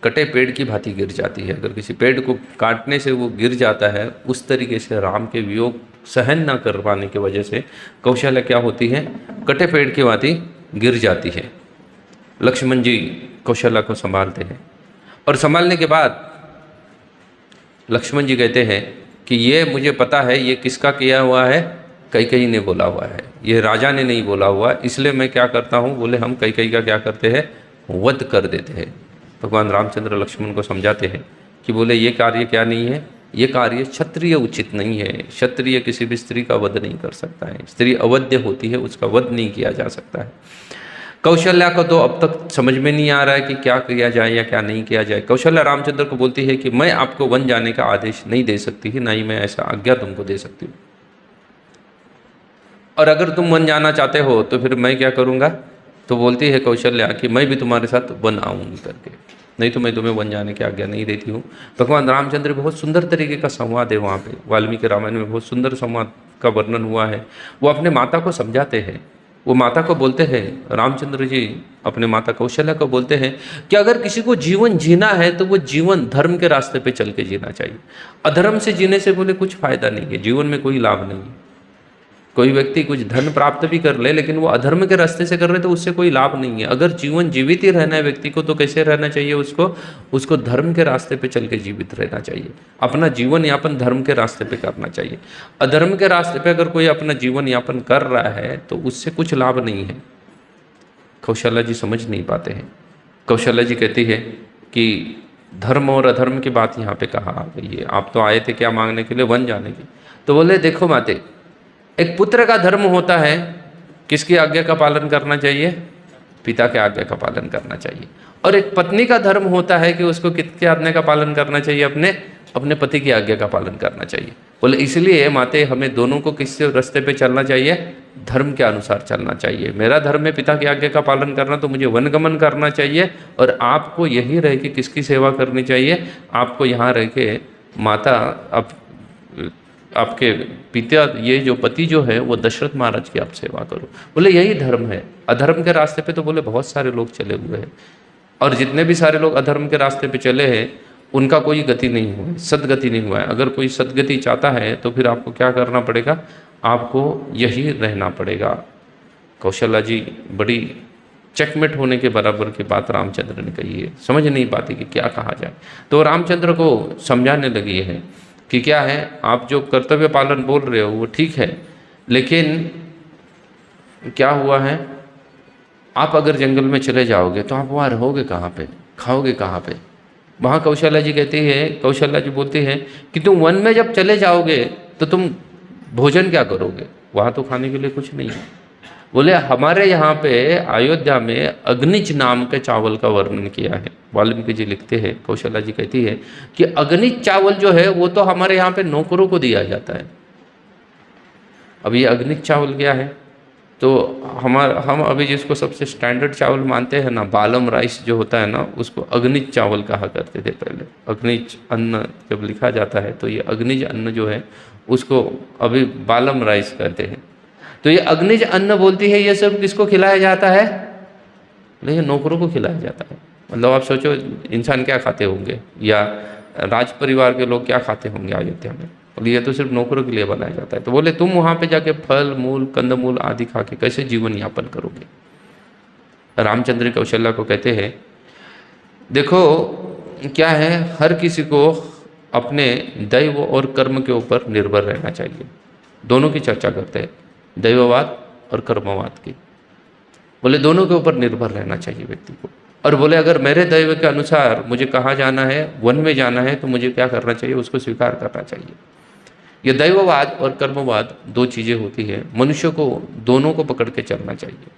कटे पेड़ की भांति गिर जाती है। अगर किसी पेड़ को काटने से वो गिर जाता है, उस तरीके से राम के वियोग सहन ना कर पाने की वजह से कौशल्या क्या होती है, कटे पेड़ की भांति गिर जाती है। लक्ष्मण जी कौशल्या को संभालते हैं, और संभालने के बाद लक्ष्मण जी कहते हैं कि ये मुझे पता है ये किसका किया हुआ है, कैकेयी ने बोला हुआ है, ये राजा ने नहीं बोला हुआ, इसलिए मैं क्या करता हूँ, बोले हम कैकेयी का क्या करते हैं, वध कर देते हैं। भगवान रामचंद्र लक्ष्मण को समझाते हैं कि बोले ये कार्य क्या नहीं है, ये कार्य क्षत्रिय उचित नहीं है। क्षत्रिय किसी भी स्त्री का वध नहीं कर सकता है, स्त्री अवध्य होती है, उसका वध नहीं किया जा सकता है। कौशल्या को तो अब तक समझ में नहीं आ रहा है कि क्या किया जाए या क्या नहीं किया जाए। कौशल्या रामचंद्र को बोलती है कि मैं आपको वन जाने का आदेश नहीं दे सकती है, ना ही मैं ऐसा आज्ञा तुमको दे सकती हूँ, और अगर तुम वन जाना चाहते हो तो फिर मैं क्या करूँगा। तो बोलती है कौशल्या कि मैं भी तुम्हारे साथ वन आऊँगी करके, नहीं तो मैं तुम्हें वन जाने की आज्ञा नहीं देती हूँ। भगवान रामचंद्र बहुत सुंदर तरीके का संवाद है वहाँ पे, वाल्मीकि रामायण में बहुत सुंदर संवाद का वर्णन हुआ है। वो अपने माता को समझाते हैं, वो माता को बोलते हैं, रामचंद्र जी अपने माता कौशल्या को बोलते हैं कि अगर किसी को जीवन जीना है तो वो जीवन धर्म के रास्ते पे चल के जीना चाहिए। अधर्म से जीने से बोले कुछ फायदा नहीं है, जीवन में कोई लाभ नहीं है। कोई व्यक्ति कुछ धन प्राप्त भी कर ले लेकिन वो अधर्म के रास्ते से कर रहे तो उससे कोई लाभ नहीं है। अगर जीवन जीवित ही रहना है व्यक्ति को तो कैसे रहना चाहिए, उसको धर्म के रास्ते पे चल के जीवित रहना चाहिए, अपना जीवन यापन धर्म के रास्ते पे करना चाहिए। अधर्म के रास्ते पे अगर कोई अपना जीवन यापन कर रहा है तो उससे कुछ लाभ नहीं है। कौशल्या जी समझ नहीं पाते हैं। कौशल्या जी कहती है कि धर्म और अधर्म की बात यहाँ पे कहाँ आ गई है, आप तो आए थे क्या मांगने के लिए, वन जाने की। तो बोले देखो माते, एक पुत्र का धर्म होता है किसकी आज्ञा का पालन करना चाहिए, पिता के आज्ञा का पालन करना चाहिए। और एक पत्नी का धर्म होता है कि उसको किसकी आज्ञा का पालन करना चाहिए, अपने पति की आज्ञा का पालन करना चाहिए। बोले इसलिए माते हमें दोनों को किस रास्ते पे चलना चाहिए, धर्म के अनुसार चलना चाहिए। मेरा धर्म है पिता की आज्ञा का पालन करना, तो मुझे वनगमन करना चाहिए। और आपको यही रह के किसकी सेवा करनी चाहिए? आपको यहाँ रह के माता आपके पिता, ये जो पति जो है वो दशरथ महाराज की आप सेवा करो। बोले यही धर्म है। अधर्म के रास्ते पे तो बोले बहुत सारे लोग चले हुए हैं, और जितने भी सारे लोग अधर्म के रास्ते पे चले हैं उनका कोई गति नहीं हुआ है, सदगति नहीं हुआ है। अगर कोई सदगति चाहता है तो फिर आपको क्या करना पड़ेगा? आपको यही रहना पड़ेगा। कौशल्या जी बड़ी चेकमेट होने के बराबर की बात रामचंद्र ने कही है, समझ नहीं पाती कि क्या कहा जाए। तो रामचंद्र को समझाने लगी है कि क्या है, आप जो कर्तव्य पालन बोल रहे हो वो ठीक है, लेकिन क्या हुआ है, आप अगर जंगल में चले जाओगे तो आप वहाँ रहोगे कहाँ पे, खाओगे कहाँ पे? वहाँ कौशल्या जी कहती है, कौशल्या जी बोलती है कि तुम वन में जब चले जाओगे तो तुम भोजन क्या करोगे? वहाँ तो खाने के लिए कुछ नहीं है। बोले हमारे यहाँ पे अयोध्या में अग्निज नाम के चावल का वर्णन किया है। वाल्मीकि जी लिखते हैं, कौशल्या जी कहती है कि अग्निज चावल जो है वो तो हमारे यहाँ पे नौकरों को दिया जाता है। अब ये अग्निज चावल क्या है? तो हम अभी जिसको सबसे स्टैंडर्ड चावल मानते हैं ना, बालम राइस जो होता है ना, उसको अग्निज चावल कहा करते थे पहले। अग्निज अन्न जब लिखा जाता है तो ये अग्निज अन्न जो है उसको अभी बालम राइस कहते हैं। तो ये अग्निज अन्न बोलती है, ये सब किसको खिलाया जाता है? ये नौकरों को खिलाया जाता है। मतलब आप सोचो इंसान क्या खाते होंगे, या राज परिवार के लोग क्या खाते होंगे अयोध्या में। बोले ये तो सिर्फ नौकरों के लिए बनाया जाता है। तो बोले तुम वहाँ पे जाके फल मूल कंदमूल आदि खा के कैसे जीवन यापन करोगे? रामचंद्र कौशल्या को कहते हैं देखो क्या है, हर किसी को अपने दैव और कर्म के ऊपर निर्भर रहना चाहिए। दोनों की चर्चा करते हैं, दैववाद और कर्मवाद की। बोले दोनों के ऊपर निर्भर रहना चाहिए व्यक्ति को। और बोले अगर मेरे दैव के अनुसार मुझे कहाँ जाना है, वन में जाना है, तो मुझे क्या करना चाहिए? उसको स्वीकार करना चाहिए। ये दैववाद और कर्मवाद दो चीज़ें होती है, मनुष्य को दोनों को पकड़ के चलना चाहिए।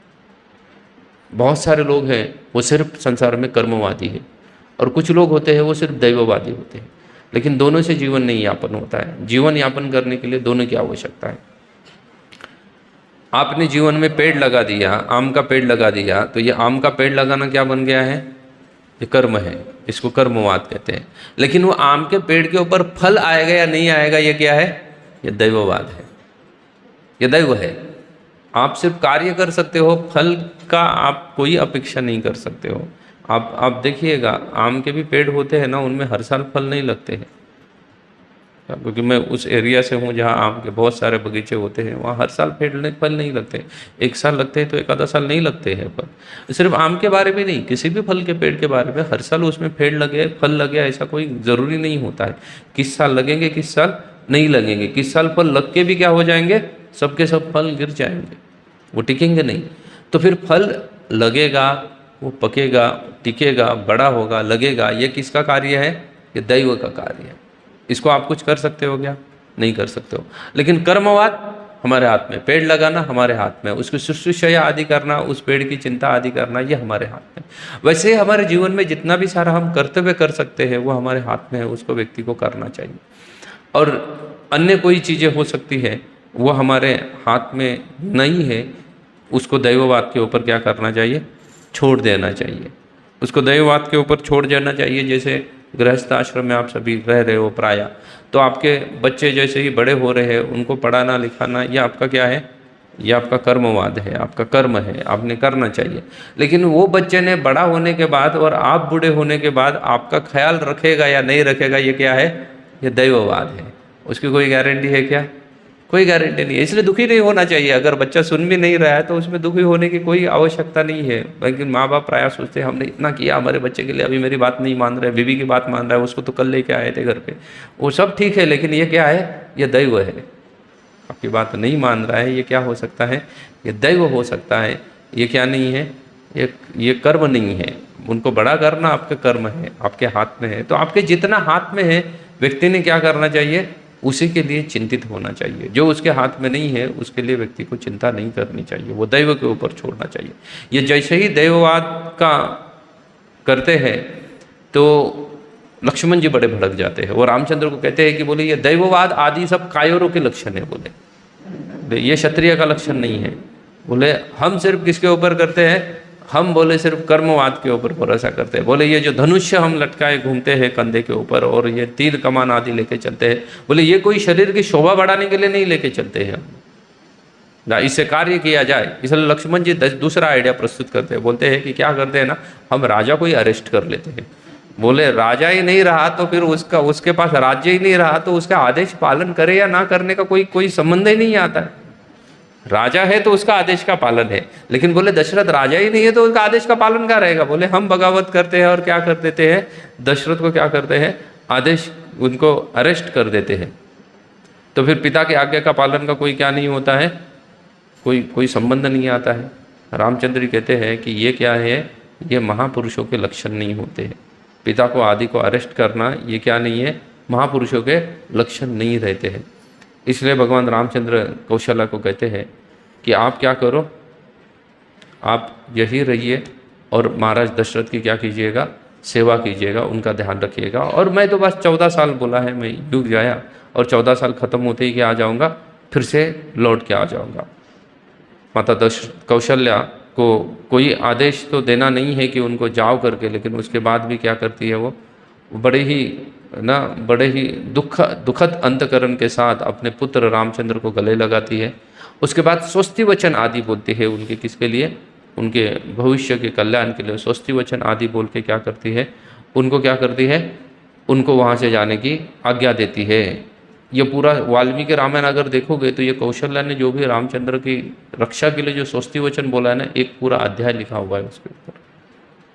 बहुत सारे लोग हैं वो सिर्फ संसार में कर्मवादी है, और कुछ लोग होते हैं वो सिर्फ दैववादी होते हैं। लेकिन दोनों से जीवन नहीं यापन होता है। जीवन यापन करने के लिए दोनों की आवश्यकता है। आपने जीवन में पेड़ लगा दिया, आम का पेड़ लगा दिया, तो ये आम का पेड़ लगाना क्या बन गया है? ये कर्म है, इसको कर्मवाद कहते हैं। लेकिन वो आम के पेड़ के ऊपर फल आएगा या नहीं आएगा, ये क्या है? ये दैववाद है, ये दैव है। आप सिर्फ कार्य कर सकते हो, फल का आप कोई अपेक्षा नहीं कर सकते हो। आप देखिएगा आम के भी पेड़ होते हैं ना, उनमें हर साल फल नहीं लगते हैं। क्योंकि मैं उस एरिया से हूँ जहाँ आम के बहुत सारे बगीचे होते हैं, वहाँ हर साल फल नहीं लगते। एक साल लगते हैं तो एक आधा साल नहीं लगते हैं फल। सिर्फ आम के बारे में नहीं, किसी भी फल के पेड़ के बारे में हर साल उसमें फल लगे ऐसा कोई ज़रूरी नहीं होता है। किस साल लगेंगे, किस साल नहीं लगेंगे, किस साल फल लग के भी क्या हो जाएंगे, सबके सब फल गिर जाएंगे, वो टिकेंगे नहीं। तो फिर फल लगेगा, वो पकेगा, टिकेगा, बड़ा होगा, लगेगा, ये किसका कार्य है? ये दैव का कार्य है। इसको आप कुछ कर सकते हो क्या? नहीं कर सकते हो। लेकिन कर्मवाद हमारे हाथ में, पेड़ लगाना हमारे हाथ में, उसकी शुश्रूषा आदि करना, उस पेड़ की चिंता आदि करना, ये हमारे हाथ में। वैसे हमारे जीवन में जितना भी सारा हम कर्तव्य कर सकते हैं वो हमारे हाथ में है, उसको व्यक्ति को करना चाहिए। और अन्य कोई चीज़ें हो सकती है वो हमारे हाथ में नहीं है, उसको दैववाद के ऊपर क्या करना चाहिए? छोड़ देना चाहिए। उसको दैववाद के ऊपर छोड़ देना चाहिए। जैसे गृहस्थ आश्रम में आप सभी रह रहे हो प्रायः, तो आपके बच्चे जैसे ही बड़े हो रहे हैं उनको पढ़ाना लिखाना, ये आपका क्या है? ये आपका कर्मवाद है, आपका कर्म है, आपने करना चाहिए। लेकिन वो बच्चे ने बड़ा होने के बाद और आप बूढ़े होने के बाद आपका ख्याल रखेगा या नहीं रखेगा, ये क्या है? ये दैववाद है। उसकी कोई गारंटी है क्या? कोई गारंटी नहीं है। इसलिए दुखी नहीं होना चाहिए। अगर बच्चा सुन भी नहीं रहा है तो उसमें दुखी होने की कोई आवश्यकता नहीं है। लेकिन माँ बाप प्रायः सोचते हैं हमने इतना किया हमारे बच्चे के लिए, अभी मेरी बात नहीं मान रहा है, बीवी की बात मान रहा है, उसको तो कल लेके आए थे घर पे, वो सब ठीक है, लेकिन ये क्या है? ये दैव है। आपकी बात नहीं मान रहा है, ये क्या हो सकता है? ये दैव हो सकता है। ये क्या नहीं है? ये कर्म नहीं है। उनको बड़ा करना आपका कर्म है, आपके हाथ में है। तो आपके जितना हाथ में है व्यक्ति ने क्या करना चाहिए? उसी के लिए चिंतित होना चाहिए। जो उसके हाथ में नहीं है उसके लिए व्यक्ति को चिंता नहीं करनी चाहिए, वो दैव के ऊपर छोड़ना चाहिए। ये जैसे ही दैववाद का करते हैं तो लक्ष्मण जी बड़े भड़क जाते हैं। वो रामचंद्र को कहते हैं कि बोले ये दैववाद आदि सब कायरों के लक्षण है। बोले ये क्षत्रिय का लक्षण नहीं है। बोले हम सिर्फ किसके ऊपर करते हैं, हम बोले सिर्फ कर्मवाद के ऊपर भरोसा करते हैं। बोले ये जो धनुष्य हम लटकाए घूमते हैं कंधे के ऊपर और ये तीर कमान आदि लेके चलते हैं, बोले ये कोई शरीर की शोभा बढ़ाने के लिए नहीं लेके चलते हैं हम, इससे कार्य किया जाए। इसलिए लक्ष्मण जी दूसरा आइडिया प्रस्तुत करते हैं, बोलते हैं कि क्या करते हैं ना, हम राजा को ही अरेस्ट कर लेते हैं। बोले राजा ही नहीं रहा तो फिर उसके पास राज्य ही नहीं रहा तो उसका आदेश पालन करे या ना करने का कोई संबंध ही नहीं आता है। राजा है तो उसका आदेश का पालन है, लेकिन बोले दशरथ राजा ही नहीं है तो उसका आदेश का पालन क्या रहेगा। बोले हम बगावत करते हैं और क्या कर देते हैं, दशरथ को क्या करते हैं, आदेश उनको अरेस्ट कर देते हैं। तो फिर पिता की आज्ञा का पालन का कोई क्या नहीं होता है, कोई संबंध नहीं आता है। रामचंद्र कहते हैं कि ये क्या है, ये महापुरुषों के लक्षण नहीं होते हैं। पिता को आदि को अरेस्ट करना ये क्या नहीं है, महापुरुषों के लक्षण नहीं रहते हैं। इसलिए भगवान रामचंद्र कौशल्या को कहते हैं कि आप क्या करो, आप यही रहिए और महाराज दशरथ की क्या कीजिएगा, सेवा कीजिएगा, उनका ध्यान रखिएगा। और मैं तो बस 14 साल बोला है, मैं युग जाया और 14 साल खत्म होते ही क्या आ जाऊँगा, फिर से लौट के आ जाऊँगा। माता कौशल्या को कोई आदेश तो देना नहीं है कि उनको जाओ करके, लेकिन उसके बाद भी क्या करती है, वो बड़े ही दुखद अंतकरण के साथ अपने पुत्र रामचंद्र को गले लगाती है। उसके बाद स्वस्ति वचन आदि बोलती है उनके किसके लिए, उनके भविष्य के कल्याण के लिए स्वस्ति वचन आदि बोल के क्या करती है, उनको क्या करती है, उनको वहाँ से जाने की आज्ञा देती है। ये पूरा वाल्मीकि रामायण अगर देखोगे तो ये कौशल्या ने जो भी रामचंद्र की रक्षा के लिए जो स्वस्ति वचन बोला है ना, एक पूरा अध्याय लिखा हुआ है उसके ऊपर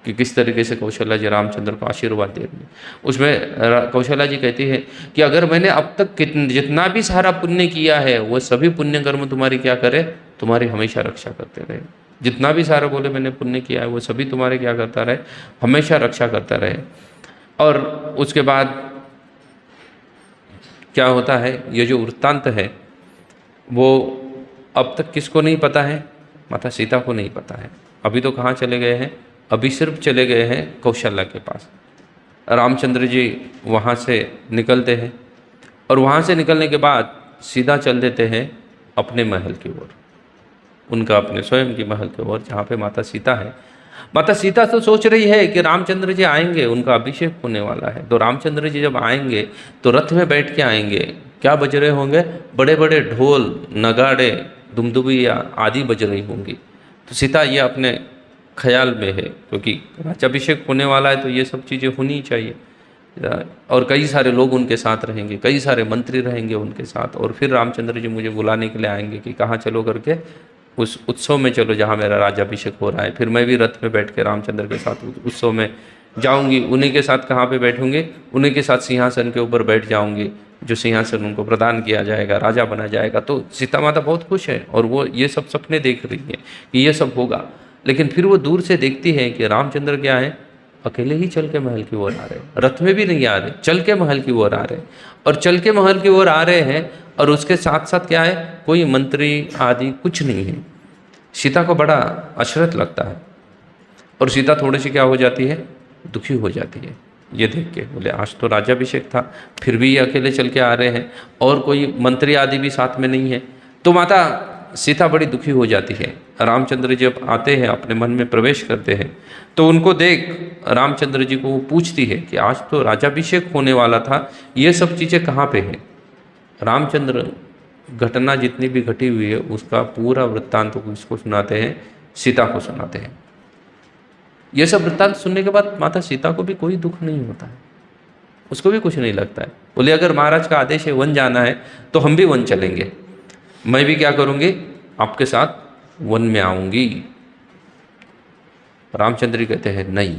कि किस तरीके से कौशल्या जी रामचंद्र को आशीर्वाद दे रही है। उसमें कौशल्या जी कहती है कि अगर मैंने अब तक जितना भी सारा पुण्य किया है वो सभी पुण्य कर्म तुम्हारी क्या करे, तुम्हारी हमेशा रक्षा करते रहे। जितना भी सारा बोले मैंने पुण्य किया है वो सभी तुम्हारे क्या करता रहे, हमेशा रक्षा करता रहे। और उसके बाद क्या होता है, ये जो वृत्तांत है वो अब तक किसको नहीं पता है, माता सीता को नहीं पता है। अभी तो कहाँ चले गए हैं, अभी सिर्फ चले गए हैं कौशल्या के पास। रामचंद्र जी वहाँ से निकलते हैं और वहाँ से निकलने के बाद सीधा चल देते हैं अपने महल की ओर, उनका अपने स्वयं की महल की ओर जहाँ पे माता सीता है। माता सीता तो सोच रही है कि रामचंद्र जी आएंगे, उनका अभिषेक होने वाला है, तो रामचंद्र जी जब आएंगे तो रथ में बैठ के आएंगे। क्या बज रहे होंगे, बड़े बड़े ढोल नगाड़े दुमदुबिया आदि बज रही होंगी। तो सीता ये अपने ख्याल में है, क्योंकि राज्याभिषेक होने वाला है तो ये सब चीज़ें होनी चाहिए। और कई सारे लोग उनके साथ रहेंगे, कई सारे मंत्री रहेंगे उनके साथ, और फिर रामचंद्र जी मुझे बुलाने के लिए आएंगे कि कहाँ चलो करके, उस उत्सव में चलो जहाँ मेरा राज्याभिषेक हो रहा है। फिर मैं भी रथ में बैठ के रामचंद्र के साथ उत्सव में जाऊँगी, उन्हीं के साथ कहाँ पे बैठूँगी, उन्हीं के साथ सिंहासन के ऊपर बैठ जाऊँगी, जो सिंहासन उनको प्रदान किया जाएगा, राजा बना जाएगा। तो सीता माता बहुत खुश है और वो ये सब सपने देख रही है कि ये सब होगा। लेकिन फिर वो दूर से देखती है कि रामचंद्र क्या है, अकेले ही चल के महल की ओर आ रहे, रथ में भी नहीं आ रहे, चल के महल की ओर आ रहे। और चल के महल की ओर आ रहे हैं और उसके साथ साथ क्या है, कोई मंत्री आदि कुछ नहीं है। सीता को बड़ा अशरत लगता है और सीता थोड़ी सी क्या हो जाती है, दुखी हो जाती है ये देख के। बोले आज तो राज्याभिषेक था, फिर भी ये अकेले चल के आ रहे हैं और कोई मंत्री आदि भी साथ में नहीं है। तो माता सीता बड़ी दुखी हो जाती है। रामचंद्र जी जब आते हैं, अपने मन में प्रवेश करते हैं, तो उनको देख रामचंद्र जी को वो पूछती है कि आज तो राज्याभिषेक होने वाला था, ये सब चीज़ें कहाँ पे हैं। रामचंद्र घटना जितनी भी घटी हुई है उसका पूरा वृत्तांत को किसको सुनाते हैं, सीता को सुनाते हैं। ये सब वृत्तांत सुनने के बाद माता सीता को भी कोई दुख नहीं होता है, उसको भी कुछ नहीं लगता है। बोले अगर महाराज का आदेश है वन जाना है तो हम भी वन चलेंगे, मैं भी क्या करूँगी, आपके साथ वन में आऊँगी। रामचंद्र जी कहते हैं नहीं,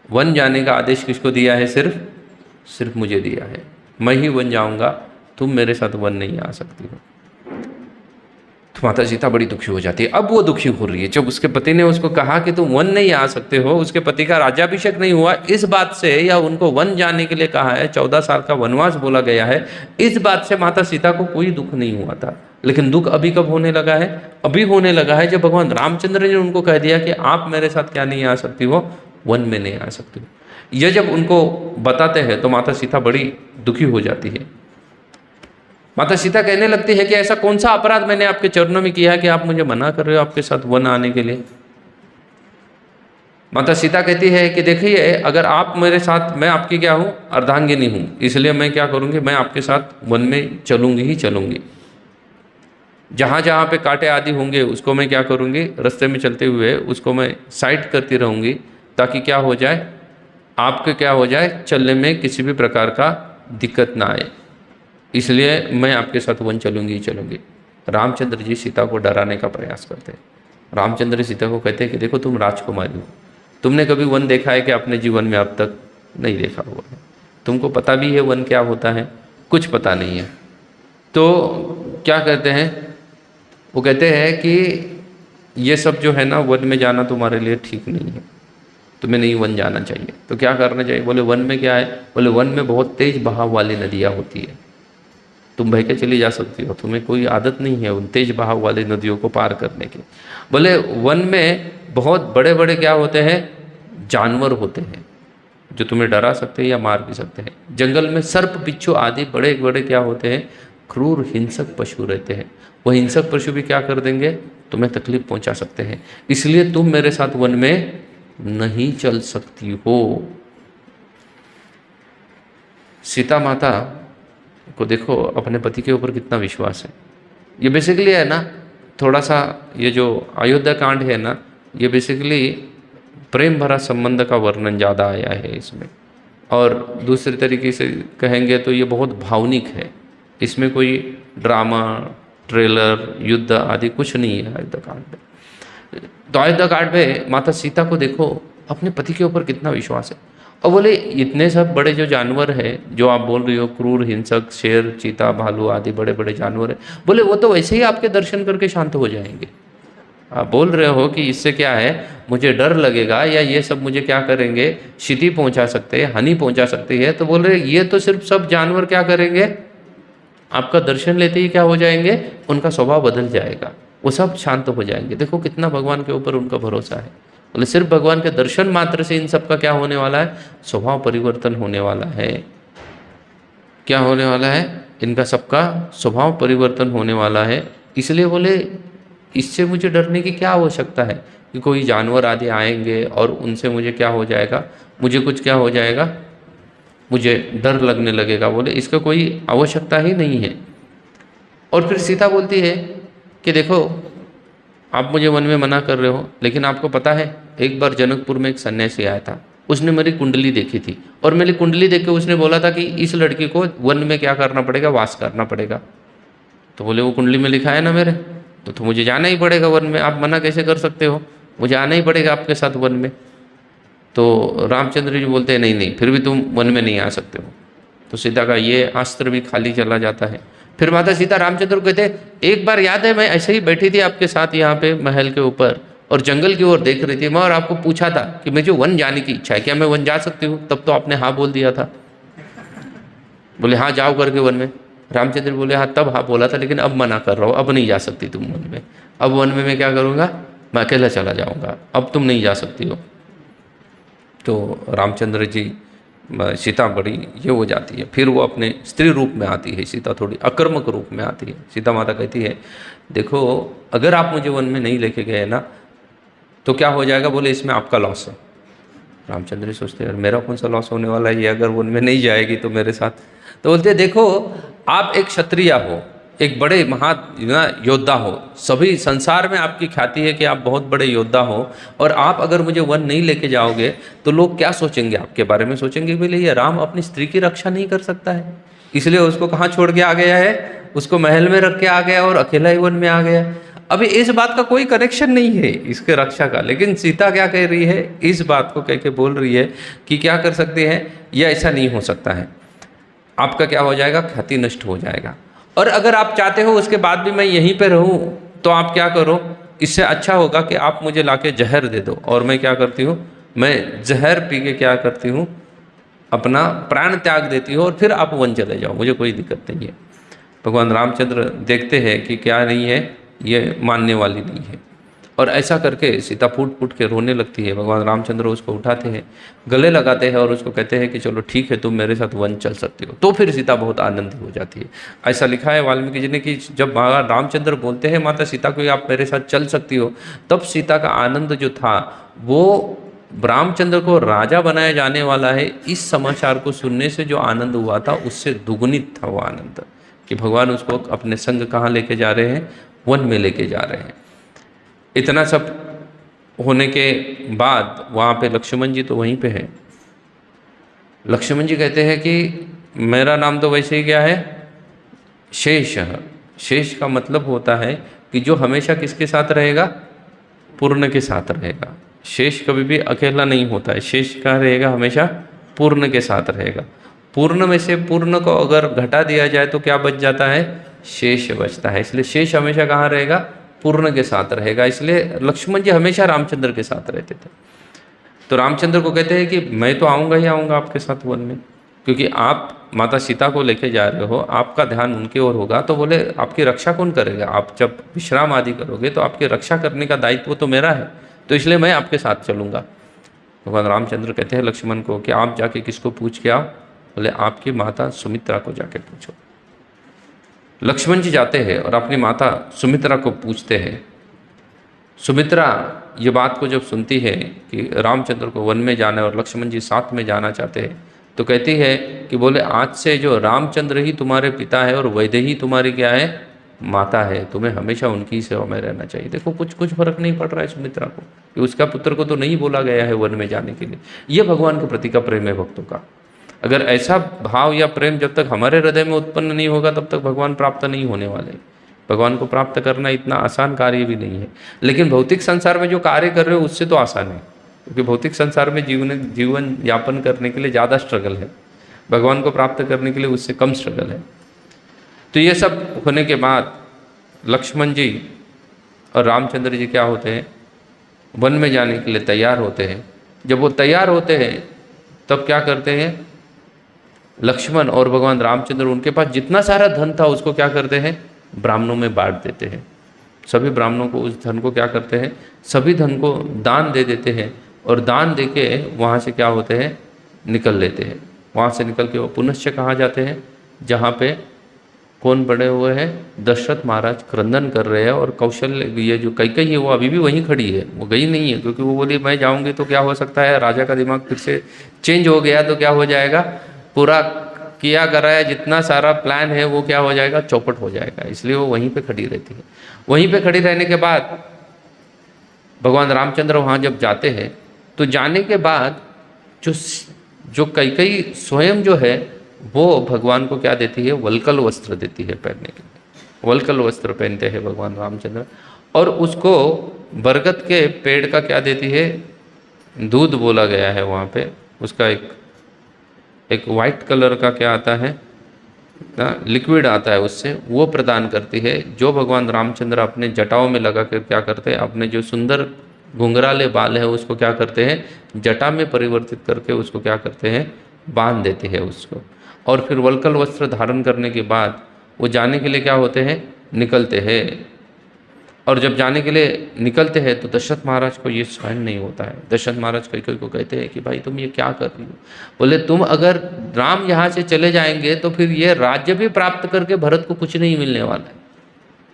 वन जाने का आदेश किसको दिया है, सिर्फ मुझे दिया है, मैं ही वन जाऊँगा, तुम मेरे साथ वन नहीं आ सकती हो। तो माता सीता बड़ी दुखी हो जाती है। अब वो दुखी हो रही है जब उसके पति ने उसको कहा कि तुम वन नहीं आ सकते हो, उसके पति का राज्याभिषेक नहीं हुआ इस बात से, या उनको वन जाने के लिए कहा है, 14 साल का वनवास बोला गया है, इस बात से माता सीता को कोई दुख नहीं हुआ था। लेकिन दुख अभी कब होने लगा है, अभी होने लगा है जब भगवान रामचंद्र ने उनको कह दिया कि आप मेरे साथ क्या नहीं आ सकती हो, वन में नहीं आ सकती हो। यह जब उनको बताते हैं तो माता सीता बड़ी दुखी हो जाती है। माता सीता कहने लगती है कि ऐसा कौन सा अपराध मैंने आपके चरणों में किया है कि आप मुझे मना कर रहे हो आपके साथ वन आने के लिए। माता सीता कहती है कि देखिए, अगर आप मेरे साथ, मैं आपकी क्या हूँ, अर्धांगिनी हूँ, इसलिए मैं क्या करूँगी, मैं आपके साथ वन में चलूँगी ही चलूँगी। जहाँ जहाँ पे कांटे आदि होंगे उसको मैं क्या करूँगी, रास्ते में चलते हुए उसको मैं साइड करती रहूँगी, ताकि क्या हो जाए, आपके क्या हो जाए, चलने में किसी भी प्रकार का दिक्कत ना आए, इसलिए मैं आपके साथ वन चलूँगी ही चलूँगी। रामचंद्र जी सीता को डराने का प्रयास करते हैं। रामचंद्र सीता को कहते हैं कि देखो, तुम राजकुमारी हो, तुमने कभी वन देखा है कि अपने जीवन में अब तक नहीं देखा हुआ है, तुमको पता भी है वन क्या होता है, कुछ पता नहीं है। तो क्या कहते हैं, वो कहते हैं कि ये सब जो है ना, वन में जाना तुम्हारे लिए ठीक नहीं है, तुम्हें नहीं वन जाना चाहिए। तो क्या करना चाहिए? बोले वन में क्या है? बोले वन में बहुत तेज बहाव वाली नदियाँ होती है, तुम बह के चली जा सकती हो, तुम्हें कोई आदत नहीं है उन तेज बहाव वाली नदियों को पार करने की। बोले वन में बहुत बड़े बड़े क्या होते हैं, जानवर होते हैं जो तुम्हें डरा सकते हैं या मार भी सकते हैं। जंगल में सर्प, बिच्छू आदि बड़े बड़े क्या होते हैं, क्रूर हिंसक पशु रहते हैं। वह हिंसक पशु भी क्या कर देंगे, तुम्हें तकलीफ पहुंचा सकते हैं, इसलिए तुम मेरे साथ वन में नहीं चल सकती हो। सीता माता को देखो, अपने पति के ऊपर कितना विश्वास है। ये बेसिकली है ना, थोड़ा सा ये जो अयोध्या कांड है ना, ये बेसिकली प्रेम भरा संबंध का वर्णन ज़्यादा आया है इसमें, और दूसरे तरीके से कहेंगे तो ये बहुत भावनिक है, इसमें कोई ड्रामा, ट्रेलर, युद्ध आदि कुछ नहीं है अयोध्या कांड में। तो अयोध्या कांड में माता सीता को देखो, अपने पति के ऊपर कितना विश्वास है। और बोले इतने सब बड़े जो जानवर हैं जो आप बोल रही हो, क्रूर हिंसक, शेर, चीता, भालू आदि बड़े बड़े जानवर हैं, बोले वो तो वैसे ही आपके दर्शन करके शांत हो जाएंगे। आप बोल रहे हो कि इससे क्या है, मुझे डर लगेगा या ये सब मुझे क्या करेंगे, क्षति पहुंचा सकते हैं, हानि पहुंचा सकती है। तो बोल रहे ये तो सिर्फ सब जानवर क्या करेंगे, आपका दर्शन लेते ही क्या हो जाएंगे, उनका स्वभाव बदल जाएगा, वो सब शांत हो जाएंगे। देखो कितना भगवान के ऊपर उनका भरोसा है। बोले सिर्फ भगवान के दर्शन मात्र से इन सब का क्या होने वाला है, स्वभाव परिवर्तन होने वाला है। क्या होने वाला है, इनका सबका स्वभाव परिवर्तन होने वाला है। इसलिए बोले इससे मुझे डरने की क्या आवश्यकता है कि कोई जानवर आदि आएंगे और उनसे मुझे क्या हो जाएगा, मुझे कुछ क्या हो जाएगा, मुझे डर लगने लगेगा। बोले इसका कोई आवश्यकता ही नहीं है। और फिर सीता बोलती है कि देखो, आप मुझे वन में मना कर रहे हो, लेकिन आपको पता है एक बार जनकपुर में एक सन्यासी आया था, उसने मेरी कुंडली देखी थी, और मेरी कुंडली देख के उसने बोला था कि इस लड़की को वन में क्या करना पड़ेगा, वास करना पड़ेगा। तो बोले वो कुंडली में लिखा है ना मेरे, तो मुझे जाना ही पड़ेगा वन में, आप मना कैसे कर सकते हो, मुझे आना ही पड़ेगा आपके साथ वन में। तो रामचंद्र जी बोलते हैं नहीं नहीं, फिर भी तुम वन में नहीं आ सकते हो। तो सीता का ये अस्त्र भी खाली चला जाता है। फिर माता सीता रामचंद्र को कहते, एक बार याद है मैं ऐसे ही बैठी थी आपके साथ यहाँ पे महल के ऊपर, और जंगल की ओर देख रही थी मैं, और आपको पूछा था कि मुझे वन जाने की इच्छा है, क्या मैं वन जा सकती हूँ? तब तो आपने हाँ बोल दिया था। बोले हाँ जाओ करके वन में। रामचंद्र बोले हाँ तब हाँ बोला था, लेकिन अब मना कर रहा हूँ, अब नहीं जा सकती तुम वन में। अब वन में मैं क्या करूँगा, मैं अकेला चला जाऊँगा, अब तुम नहीं जा सकती हो। तो रामचंद्र जी, सीता बड़ी ये हो जाती है। फिर वो अपने स्त्री रूप में आती है, सीता थोड़ी आक्रामक रूप में आती है। सीता माता कहती है देखो, अगर आप मुझे वन में नहीं लेके गए ना तो क्या हो जाएगा, बोले इसमें आपका लॉस है। रामचंद्र जी सोचते हैं मेरा कौन सा लॉस होने वाला है, ये अगर वन में नहीं जाएगी तो मेरे साथ। तो बोलते देखो, आप एक क्षत्रिय हो, एक बड़े योद्धा हो, सभी संसार में आपकी ख्याति है कि आप बहुत बड़े योद्धा हो, और आप अगर मुझे वन नहीं लेके जाओगे तो लोग क्या सोचेंगे आपके बारे में, सोचेंगे बोले ये राम अपनी स्त्री की रक्षा नहीं कर सकता है, इसलिए उसको कहाँ छोड़ के आ गया है, उसको महल में रख के आ गया और अकेला ही वन में आ गया। अभी इस बात का कोई कनेक्शन नहीं है इसके रक्षा का, लेकिन सीता क्या कह रही है, इस बात को कह के बोल रही है कि क्या कर सकते हैं, यह ऐसा नहीं हो सकता है, आपका क्या हो जाएगा, ख्याति नष्ट हो जाएगा। और अगर आप चाहते हो उसके बाद भी मैं यहीं पे रहूं, तो आप क्या करो, इससे अच्छा होगा कि आप मुझे लाके जहर दे दो, और मैं क्या करती हूँ, मैं जहर पी के क्या करती हूँ, अपना प्राण त्याग देती हूँ, और फिर आप वन चले जाओ, मुझे कोई दिक्कत नहीं है। भगवान रामचंद्र देखते हैं कि क्या नहीं है, ये मानने वाली नहीं है। और ऐसा करके सीता फूट फूट के रोने लगती है। भगवान रामचंद्र उसको उठाते हैं, गले लगाते हैं और उसको कहते हैं कि चलो ठीक है, तुम मेरे साथ वन चल सकते हो। तो फिर सीता बहुत आनंदित हो जाती है। ऐसा लिखा है वाल्मीकि जी ने कि जब भगवान रामचंद्र बोलते हैं माता सीता को आप मेरे साथ चल सकती हो, तब सीता का आनंद जो था वो रामचंद्र को राजा बनाया जाने वाला है इस समाचार को सुनने से जो आनंद हुआ था उससे दुगुनित था वो आनंद, कि भगवान उसको अपने संग कहाँ लेके जा रहे हैं, वन में लेके जा रहे हैं। इतना सब होने के बाद वहाँ पे लक्ष्मण जी तो वहीं पे है। लक्ष्मण जी कहते हैं कि मेरा नाम तो वैसे ही क्या है, शेष। शेष का मतलब होता है कि जो हमेशा किसके साथ रहेगा, पूर्ण के साथ रहेगा। शेष कभी भी अकेला नहीं होता है, शेष का रहेगा हमेशा पूर्ण के साथ रहेगा। पूर्ण में से पूर्ण को अगर घटा दिया जाए तो क्या बच जाता है, शेष बचता है। इसलिए शेष हमेशा कहाँ रहेगा, पूर्ण के साथ रहेगा। इसलिए लक्ष्मण जी हमेशा रामचंद्र के साथ रहते थे। तो रामचंद्र को कहते हैं कि मैं तो आऊँगा ही आऊँगा आपके साथ वन में, क्योंकि आप माता सीता को लेके जा रहे हो, आपका ध्यान उनके ओर होगा। तो बोले आपकी रक्षा कौन करेगा, आप जब विश्राम आदि करोगे तो आपकी रक्षा करने का दायित्व तो मेरा है, तो इसलिए मैं आपके साथ चलूँगा। भगवान रामचंद्र कहते हैं लक्ष्मण को कि आप जाके किसको पूछ के आओ, बोले आपकी माता सुमित्रा को जाके पूछो। लक्ष्मण जी जाते हैं और अपनी माता सुमित्रा को पूछते हैं। सुमित्रा ये बात को जब सुनती है कि रामचंद्र को वन में जाना है और लक्ष्मण जी साथ में जाना चाहते हैं, तो कहती है कि बोले आज से जो रामचंद्र ही तुम्हारे पिता है और वैदेही तुम्हारी क्या है, माता है, तुम्हें हमेशा उनकी सेवा में रहना चाहिए। देखो कुछ कुछ फर्क नहीं पड़ रहा है सुमित्रा को, कि उसका पुत्र को तो नहीं बोला गया है वन में जाने के लिए। ये भगवान के प्रति का प्रेम है भक्तों का। अगर ऐसा भाव या प्रेम जब तक हमारे हृदय में उत्पन्न नहीं होगा तब तक भगवान प्राप्त नहीं होने वाले। भगवान को प्राप्त करना इतना आसान कार्य भी नहीं है, लेकिन भौतिक संसार में जो कार्य कर रहे हो उससे तो आसान है, क्योंकि भौतिक संसार में जीवन यापन करने के लिए ज़्यादा स्ट्रगल है, भगवान को प्राप्त करने के लिए उससे कम स्ट्रगल है। तो ये सब होने के बाद लक्ष्मण जी और रामचंद्र जी क्या होते हैं, वन में जाने के लिए तैयार होते हैं। जब वो तैयार होते हैं तब क्या करते हैं, लक्ष्मण और भगवान रामचंद्र उनके पास जितना सारा धन था उसको क्या करते हैं, ब्राह्मणों में बांट देते हैं। सभी ब्राह्मणों को उस धन को क्या करते हैं, सभी धन को दान दे देते हैं, और दान देके वहाँ से क्या होते हैं, निकल लेते हैं। वहाँ से निकल के वो पुनश्च कहाँ जाते हैं, जहाँ पे कौन बड़े हुए हैं, दशरथ महाराज क्रंदन कर रहे हैं, और कौशल्य ये जो कैकेयी है वो अभी भी वहीं खड़ी है, वो गई नहीं है, क्योंकि वो बोली मैं जाऊँगी तो क्या हो सकता है, राजा का दिमाग फिर से चेंज हो गया तो क्या हो जाएगा, पूरा किया कराया जितना सारा प्लान है वो क्या हो जाएगा, चौपट हो जाएगा। इसलिए वो वहीं पे खड़ी रहती है। वहीं पे खड़ी रहने के बाद भगवान रामचंद्र वहाँ जब जाते हैं तो जाने के बाद जो कैकेयी स्वयं जो है वो भगवान को क्या देती है, वल्कल वस्त्र देती है पहनने के लिए। वल्कल वस्त्र पहनते हैं भगवान रामचंद्र, और उसको बरगद के पेड़ का क्या देती है, दूध बोला गया है वहाँ पे, उसका एक वाइट कलर का क्या आता है ना, लिक्विड आता है, उससे वो प्रदान करती है, जो भगवान रामचंद्र अपने जटाओं में लगा कर क्या करते हैं, अपने जो सुंदर घुंघराले बाल है उसको क्या करते हैं, जटा में परिवर्तित करके उसको क्या करते हैं, बांध देते हैं उसको। और फिर वल्कल वस्त्र धारण करने के बाद वो जाने के लिए क्या होते हैं, निकलते हैं। और जब जाने के लिए निकलते हैं तो दशरथ महाराज को ये सहन नहीं होता है। दशरथ महाराज कैकेयी को कहते हैं कि भाई तुम ये क्या कर रही हो, बोले तुम अगर राम यहाँ से चले जाएंगे तो फिर ये राज्य भी प्राप्त करके भरत को कुछ नहीं मिलने वाला है,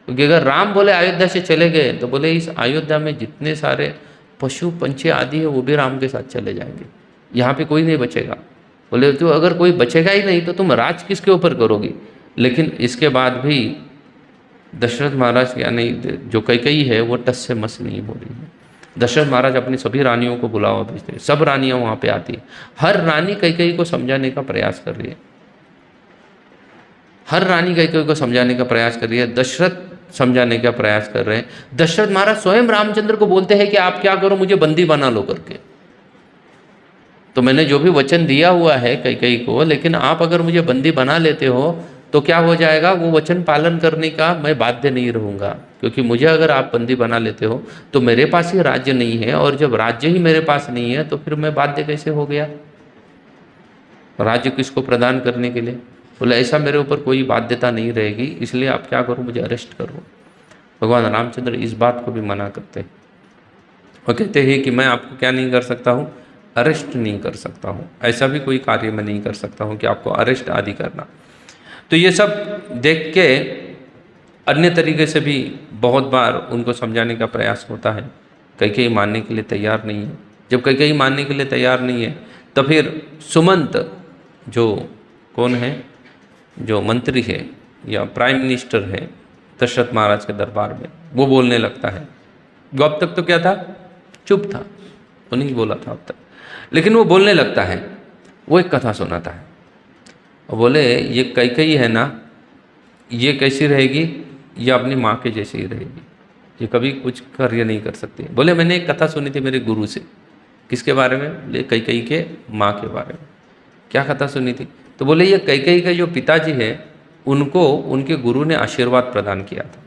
क्योंकि अगर राम बोले अयोध्या से चले गए तो बोले इस अयोध्या में जितने सारे पशु पंछी आदि है वो भी राम के साथ चले जाएंगे, यहाँ पे कोई नहीं बचेगा। बोले तो अगर कोई बचेगा ही नहीं तो तुम राज किसके ऊपर करोगी। लेकिन इसके बाद भी दशरथ महाराज यानी जो कैकेयी है वो टस से मस नहीं हो रही है। दशरथ महाराज अपनी सभी रानियों को बुलावा भेजते हैं, सब रानियां वहाँ पे आती है, हर रानी कैकेयी को समझाने का प्रयास कर रही है, हर रानी कैकेयी को समझाने का प्रयास कर रही है, दशरथ समझाने का प्रयास कर रहे हैं। दशरथ महाराज स्वयं रामचंद्र को बोलते हैं कि आप क्या करो, मुझे बंदी बना लो करके, तो मैंने जो भी वचन दिया हुआ है कैकेयी को, लेकिन आप अगर मुझे बंदी बना लेते हो तो क्या हो जाएगा, वो वचन पालन करने का मैं बाध्य नहीं रहूँगा, क्योंकि मुझे अगर आप बंदी बना लेते हो तो मेरे पास ही राज्य नहीं है, और जब राज्य ही मेरे पास नहीं है तो फिर मैं बाध्य कैसे हो गया राज्य किसको प्रदान करने के लिए। बोले ऐसा मेरे ऊपर कोई बाध्यता नहीं रहेगी, इसलिए आप क्या करो, मुझे अरेस्ट करो। भगवान रामचंद्र इस बात को भी मना करते हैं, वो कहते हैं कि मैं आपको क्या नहीं कर सकता हूँ, अरेस्ट नहीं कर सकता हूँ, ऐसा भी कोई कार्य मैं नहीं कर सकता हूँ कि आपको अरेस्ट आदि करना। तो ये सब देख के अन्य तरीके से भी बहुत बार उनको समझाने का प्रयास होता है। कई मानने के लिए तैयार नहीं है। जब कई मानने के लिए तैयार नहीं है तो फिर सुमंत जो कौन है, जो मंत्री है या प्राइम मिनिस्टर है दशरथ महाराज के दरबार में, वो बोलने लगता है। वो अब तक तो क्या था, चुप था, वो नहीं बोला था अब तक, लेकिन वो बोलने लगता है। वो एक कथा सुनाता है और बोले ये कई है ना, ये कैसी रहेगी, ये अपनी माँ के जैसी ही रहेगी, ये कभी कुछ कार्य नहीं कर सकती। बोले मैंने एक कथा सुनी थी मेरे गुरु से। किसके बारे में? बोले कई के माँ के बारे में। क्या कथा सुनी थी? तो बोले ये कई के जो पिताजी है उनको उनके गुरु ने आशीर्वाद प्रदान किया था।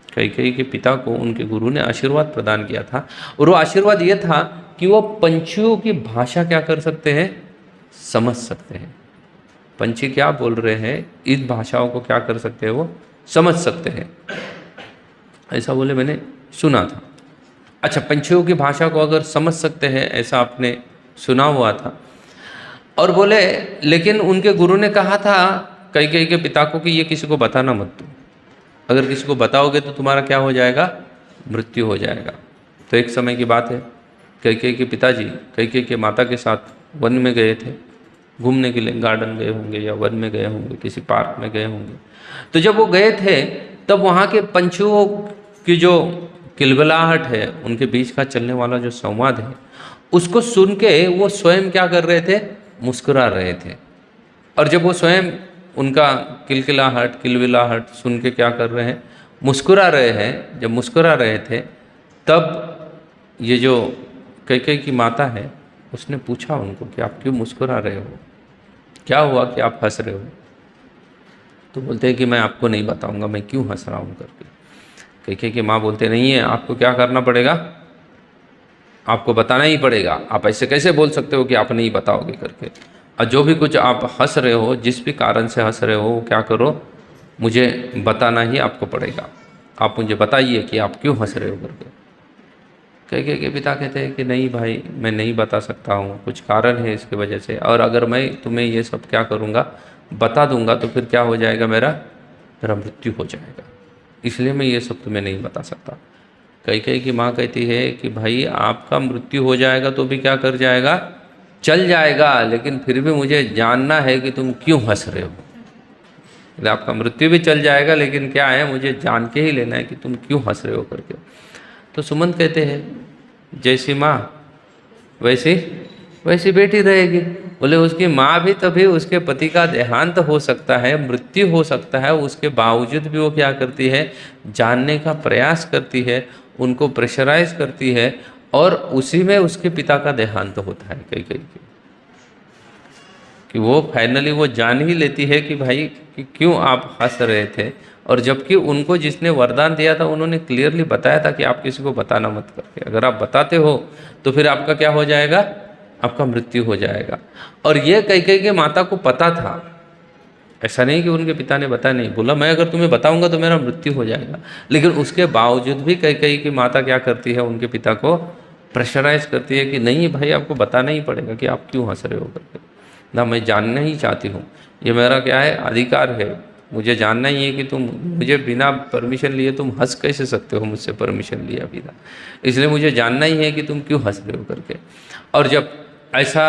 कई के पिता को उनके गुरु ने आशीर्वाद प्रदान किया था, और वो आशीर्वाद ये था कि वो पंछियों की भाषा क्या कर सकते हैं, समझ सकते हैं। पंछी क्या बोल रहे हैं इस भाषाओं को क्या कर सकते हैं, वो समझ सकते हैं। ऐसा बोले मैंने सुना था। अच्छा, पंछियों की भाषा को अगर समझ सकते हैं ऐसा आपने सुना हुआ था। और बोले लेकिन उनके गुरु ने कहा था कई के पिता को कि ये किसी को बताना मत तुम, अगर किसी को बताओगे तो तुम्हारा क्या हो जाएगा, मृत्यु हो जाएगा। तो एक समय की बात है, कई के पिताजी कई के माता के साथ वन में गए थे घूमने के लिए, गार्डन गए होंगे या वन में गए होंगे, किसी पार्क में गए होंगे। तो जब वो गए थे तब वहाँ के पंछियों की जो किलबिलाहट है, उनके बीच का चलने वाला जो संवाद है, उसको सुन के वो स्वयं क्या कर रहे थे, मुस्कुरा रहे थे। और जब वो स्वयं उनका किलबिलाहट सुन के क्या कर रहे हैं, मुस्कुरा रहे हैं, जब मुस्कुरा रहे थे तब ये जो कई की माता है उसने पूछा उनको कि आप क्यों मुस्कुरा रहे हो, क्या हुआ कि आप हंस रहे हो? तो बोलते हैं कि मैं आपको नहीं बताऊंगा मैं क्यों हंस रहा हूँ करके। कई की माँ बोलते नहीं है, आपको क्या करना पड़ेगा, आपको बताना ही पड़ेगा, आप ऐसे कैसे बोल सकते हो कि आप नहीं बताओगे करके। और जो भी कुछ आप हंस रहे हो, जिस भी कारण से हंस रहे हो, वो क्या करो, मुझे बताना ही आपको पड़ेगा, आप मुझे बताइए कि आप क्यों हंस रहे हो करके। कई के पिता कहते हैं कि नहीं भाई मैं नहीं बता सकता हूँ, कुछ कारण है इसकी वजह से, और अगर मैं तुम्हें ये सब क्या करूँगा, बता दूंगा तो फिर क्या हो जाएगा, मेरा मृत्यु हो जाएगा, इसलिए मैं ये सब तुम्हें नहीं बता सकता। कई की माँ कहती है कि भाई आपका मृत्यु हो जाएगा तो भी क्या कर जाएगा, चल जाएगा, लेकिन फिर भी मुझे जानना है कि तुम क्यों हंस रहे हो। आपका मृत्यु भी चल जाएगा लेकिन क्या है, मुझे जान के ही लेना है कि तुम क्यों हंस रहे हो करके। तो सुमंत कहते हैं जैसी माँ वैसी बेटी रहेगी। बोले उसकी माँ भी तभी उसके पति का देहांत हो सकता है, मृत्यु हो सकता है, उसके बावजूद भी वो क्या करती है, जानने का प्रयास करती है, उनको प्रेशराइज करती है, और उसी में उसके पिता का देहांत होता है। कई कि वो फाइनली वो जान ही लेती है कि भाई कि क्यों आप हंस रहे थे, और जबकि उनको जिसने वरदान दिया था उन्होंने क्लियरली बताया था कि आप किसी को बताना मत करके, अगर आप बताते हो तो फिर आपका क्या हो जाएगा, आपका मृत्यु हो जाएगा। और ये कई के माता को पता था, ऐसा नहीं कि उनके पिता ने बताया नहीं, बोला मैं अगर तुम्हें बताऊंगा तो मेरा मृत्यु हो जाएगा, लेकिन उसके बावजूद भी कई की माता क्या करती है, उनके पिता को प्रेशराइज करती है कि नहीं भाई आपको बताना ही पड़ेगा कि आप क्यों हंस रहे हो करके, ना मैं जानना ही चाहती हूँ, ये मेरा क्या है, अधिकार है, मुझे जानना ही है कि तुम मुझे बिना परमिशन लिए तुम हंस कैसे सकते हो, मुझसे परमिशन लिया बिना, इसलिए मुझे जानना ही है कि तुम क्यों हंस रहे हो करके। और जब ऐसा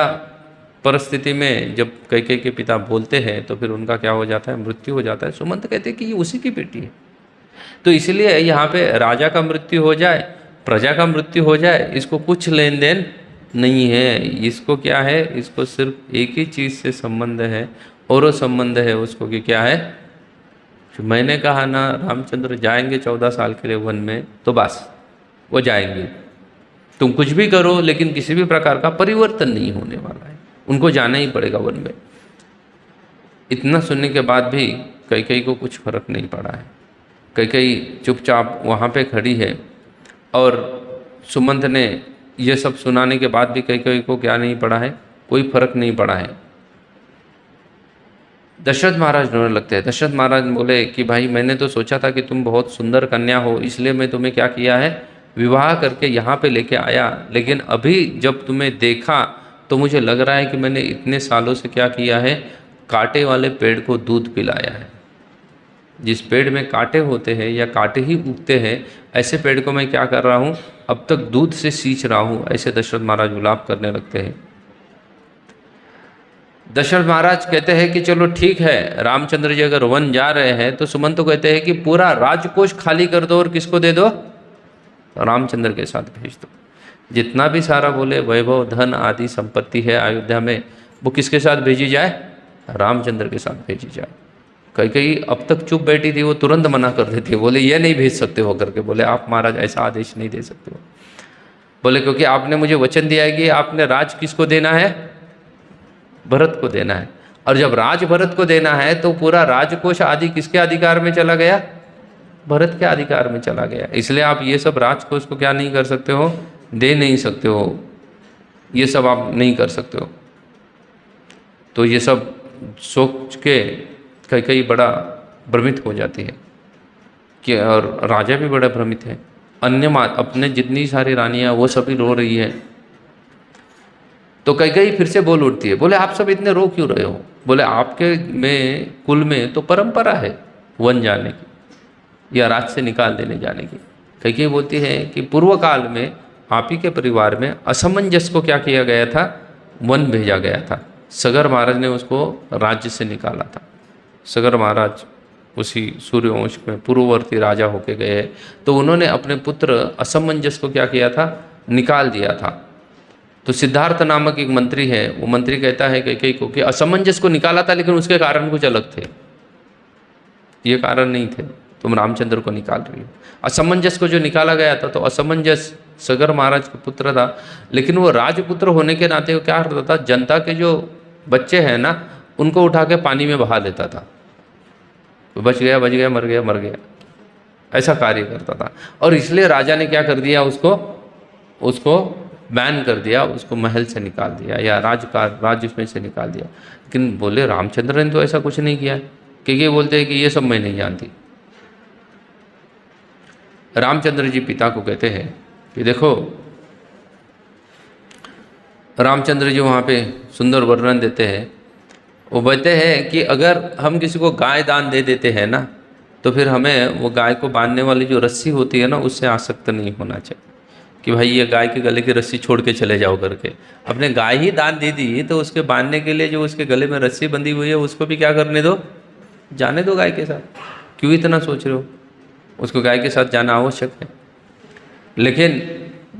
परिस्थिति में जब कई के पिता बोलते हैं तो फिर उनका क्या हो जाता है, मृत्यु हो जाता है। सुमंत कहते हैं कि ये उसी की बेटी है, तो इसलिए यहाँ पे राजा का मृत्यु हो जाए, प्रजा का मृत्यु हो जाए, इसको कुछ लेन देन नहीं है। इसको क्या है, इसको सिर्फ एक ही चीज़ से संबंध है, और वो संबंध है उसको कि क्या है, मैंने कहा ना रामचंद्र जाएंगे 14 साल के लिए वन में, तो बस वो जाएंगे, तुम कुछ भी करो लेकिन किसी भी प्रकार का परिवर्तन नहीं होने वाला है, उनको जाना ही पड़ेगा वन में। इतना सुनने के बाद भी कई को कुछ फर्क नहीं पड़ा है। कई चुपचाप वहाँ पे खड़ी है, और सुमंत ने ये सब सुनाने के बाद भी कई को क्या नहीं पड़ा है, कोई फर्क नहीं पड़ा है। दशरथ महाराज रोने लगते हैं। दशरथ महाराज बोले कि भाई मैंने तो सोचा था कि तुम बहुत सुंदर कन्या हो, इसलिए मैं तुम्हें क्या किया है, विवाह करके यहाँ पे लेके आया, लेकिन अभी जब तुम्हें देखा तो मुझे लग रहा है कि मैंने इतने सालों से क्या किया है, कांटे वाले पेड़ को दूध पिलाया है। जिस पेड़ में कांटे होते हैं या कांटे ही उगते हैं, ऐसे पेड़ को मैं क्या कर रहा हूँ, अब तक दूध से सींच रहा हूँ। ऐसे दशरथ महाराज विलाप करने लगते हैं। दशरथ महाराज कहते हैं कि चलो ठीक है, रामचंद्र जी अगर वन जा रहे हैं तो सुमंत तो कहते हैं कि पूरा राजकोष खाली कर दो और किसको दे दो, रामचंद्र के साथ भेज दो। जितना भी सारा बोले वैभव धन आदि संपत्ति है अयोध्या में, वो किसके साथ भेजी जाए, रामचंद्र के साथ भेजी जाए। कई अब तक चुप बैठी थी, वो तुरंत मना कर देती है, बोले ये नहीं भेज सकते हो करके। बोले आप महाराज ऐसा आदेश नहीं दे सकते हो। बोले क्योंकि आपने मुझे वचन दिया है कि आपने राज किसको देना है, भरत को देना है। और जब राज भरत को देना है तो पूरा राजकोष आदि किसके अधिकार में चला गया, भरत के अधिकार में चला गया। इसलिए आप ये सब राजकोष को क्या नहीं कर सकते हो, दे नहीं सकते हो, ये सब आप नहीं कर सकते हो। तो ये सब सोच के कई बड़ा भ्रमित हो जाती है कि, और राजा भी बड़ा भ्रमित है। अन्य अपने जितनी सारी रानियां वो सभी रो रही है। तो कई फिर से बोल उठती है, बोले आप सब इतने रो क्यों रहे हो। बोले आपके में कुल में तो परंपरा है वन जाने की या राज से निकाल देने जाने की। कई बोलती है कि पूर्व काल में आप ही के परिवार में असमंजस को क्या किया गया था, वन भेजा गया था। सगर महाराज ने उसको राज्य से निकाला था। सगर महाराज उसी सूर्यवंश में पूर्ववर्ती राजा होके गए, तो उन्होंने अपने पुत्र असमंजस को क्या किया था, निकाल दिया था। तो सिद्धार्थ नामक एक मंत्री है, वो मंत्री कहता है कैकेयी को कि असमंजस को निकाला था लेकिन उसके कारण कुछ अलग थे, ये कारण नहीं थे, तुम रामचंद्र को निकाल रही हो। असमंजस को जो निकाला गया था, तो असमंजस सगर महाराज का पुत्र था, लेकिन वो राजपुत्र होने के नाते वो क्या करता था, जनता के जो बच्चे हैं ना उनको उठा के पानी में बहा देता था। बच गया मर गया, ऐसा कार्य करता था। और इसलिए राजा ने क्या कर दिया, उसको बैन कर दिया, उसको महल से निकाल दिया या राज्य में से निकाल दिया। लेकिन बोले रामचंद्र ने तो ऐसा कुछ नहीं किया, क्योंकि बोलते हैं कि ये सब मैं नहीं जानती। रामचंद्र जी पिता को कहते हैं कि देखो, रामचंद्र जी वहाँ पे सुंदर वर्णन देते हैं। वो कहते हैं कि अगर हम किसी को गाय दान दे देते हैं ना, तो फिर हमें वो गाय को बांधने वाली जो रस्सी होती है ना, उससे आसक्त नहीं होना चाहिए कि भाई ये गाय के गले की रस्सी छोड़ के चले जाओ करके। अपने गाय ही दान दे दी तो उसके बांधने के लिए जो उसके गले में रस्सी बंधी हुई है उसको भी क्या करने दो, जाने दो गाय के साथ। क्यों इतना सोच रहे हो, उसको गाय के साथ जाना आवश्यक है। लेकिन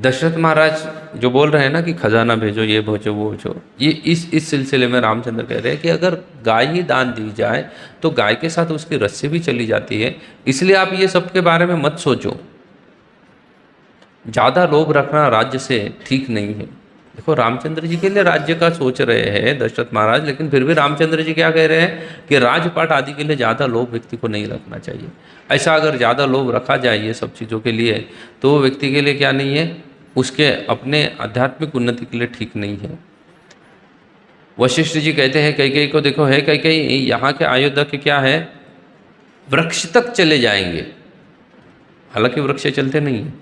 दशरथ महाराज जो बोल रहे हैं ना कि खजाना भेजो, ये भेजो, वो भेजो, ये इस सिलसिले में रामचंद्र कह रहे हैं कि अगर गाय ही दान दी जाए तो गाय के साथ उसकी रस्सी भी चली जाती है। इसलिए आप ये सब के बारे में मत सोचो। ज़्यादा लोभ रखना राज्य से ठीक नहीं है। देखो रामचंद्र जी के लिए राज्य का सोच रहे हैं दशरथ महाराज, लेकिन फिर भी रामचंद्र जी क्या कह रहे हैं कि राजपाट आदि के लिए ज़्यादा लोभ व्यक्ति को नहीं रखना चाहिए। ऐसा अगर ज़्यादा लोभ रखा जाए ये सब चीज़ों के लिए, तो वो व्यक्ति के लिए क्या नहीं है, उसके अपने आध्यात्मिक उन्नति के लिए ठीक नहीं है। वशिष्ठ जी कहते हैं कैकेयी को, देखो है कैकेयी, यहाँ के अयोध्या के क्या है, वृक्ष तक चले जाएंगे। हालांकि वृक्ष चलते नहीं हैं,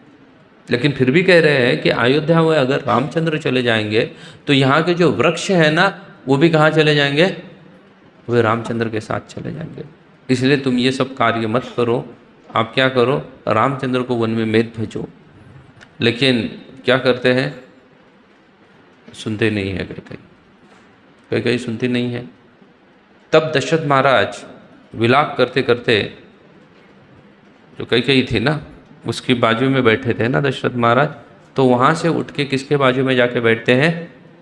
लेकिन फिर भी कह रहे हैं कि अयोध्या में अगर रामचंद्र चले जाएंगे तो यहाँ के जो वृक्ष है ना वो भी कहाँ चले जाएंगे, वे रामचंद्र के साथ चले जाएंगे। इसलिए तुम ये सब कार्य मत करो, आप क्या करो, रामचंद्र को वन में मेद भेजो। लेकिन क्या करते हैं, सुनते नहीं है कैकेयी सुनती नहीं है। तब दशरथ महाराज विलाप करते करते, जो कैकेयी थी ना उसकी बाजू में बैठे थे ना दशरथ महाराज, तो वहाँ से उठ के किसके बाजू में जाके बैठते हैं,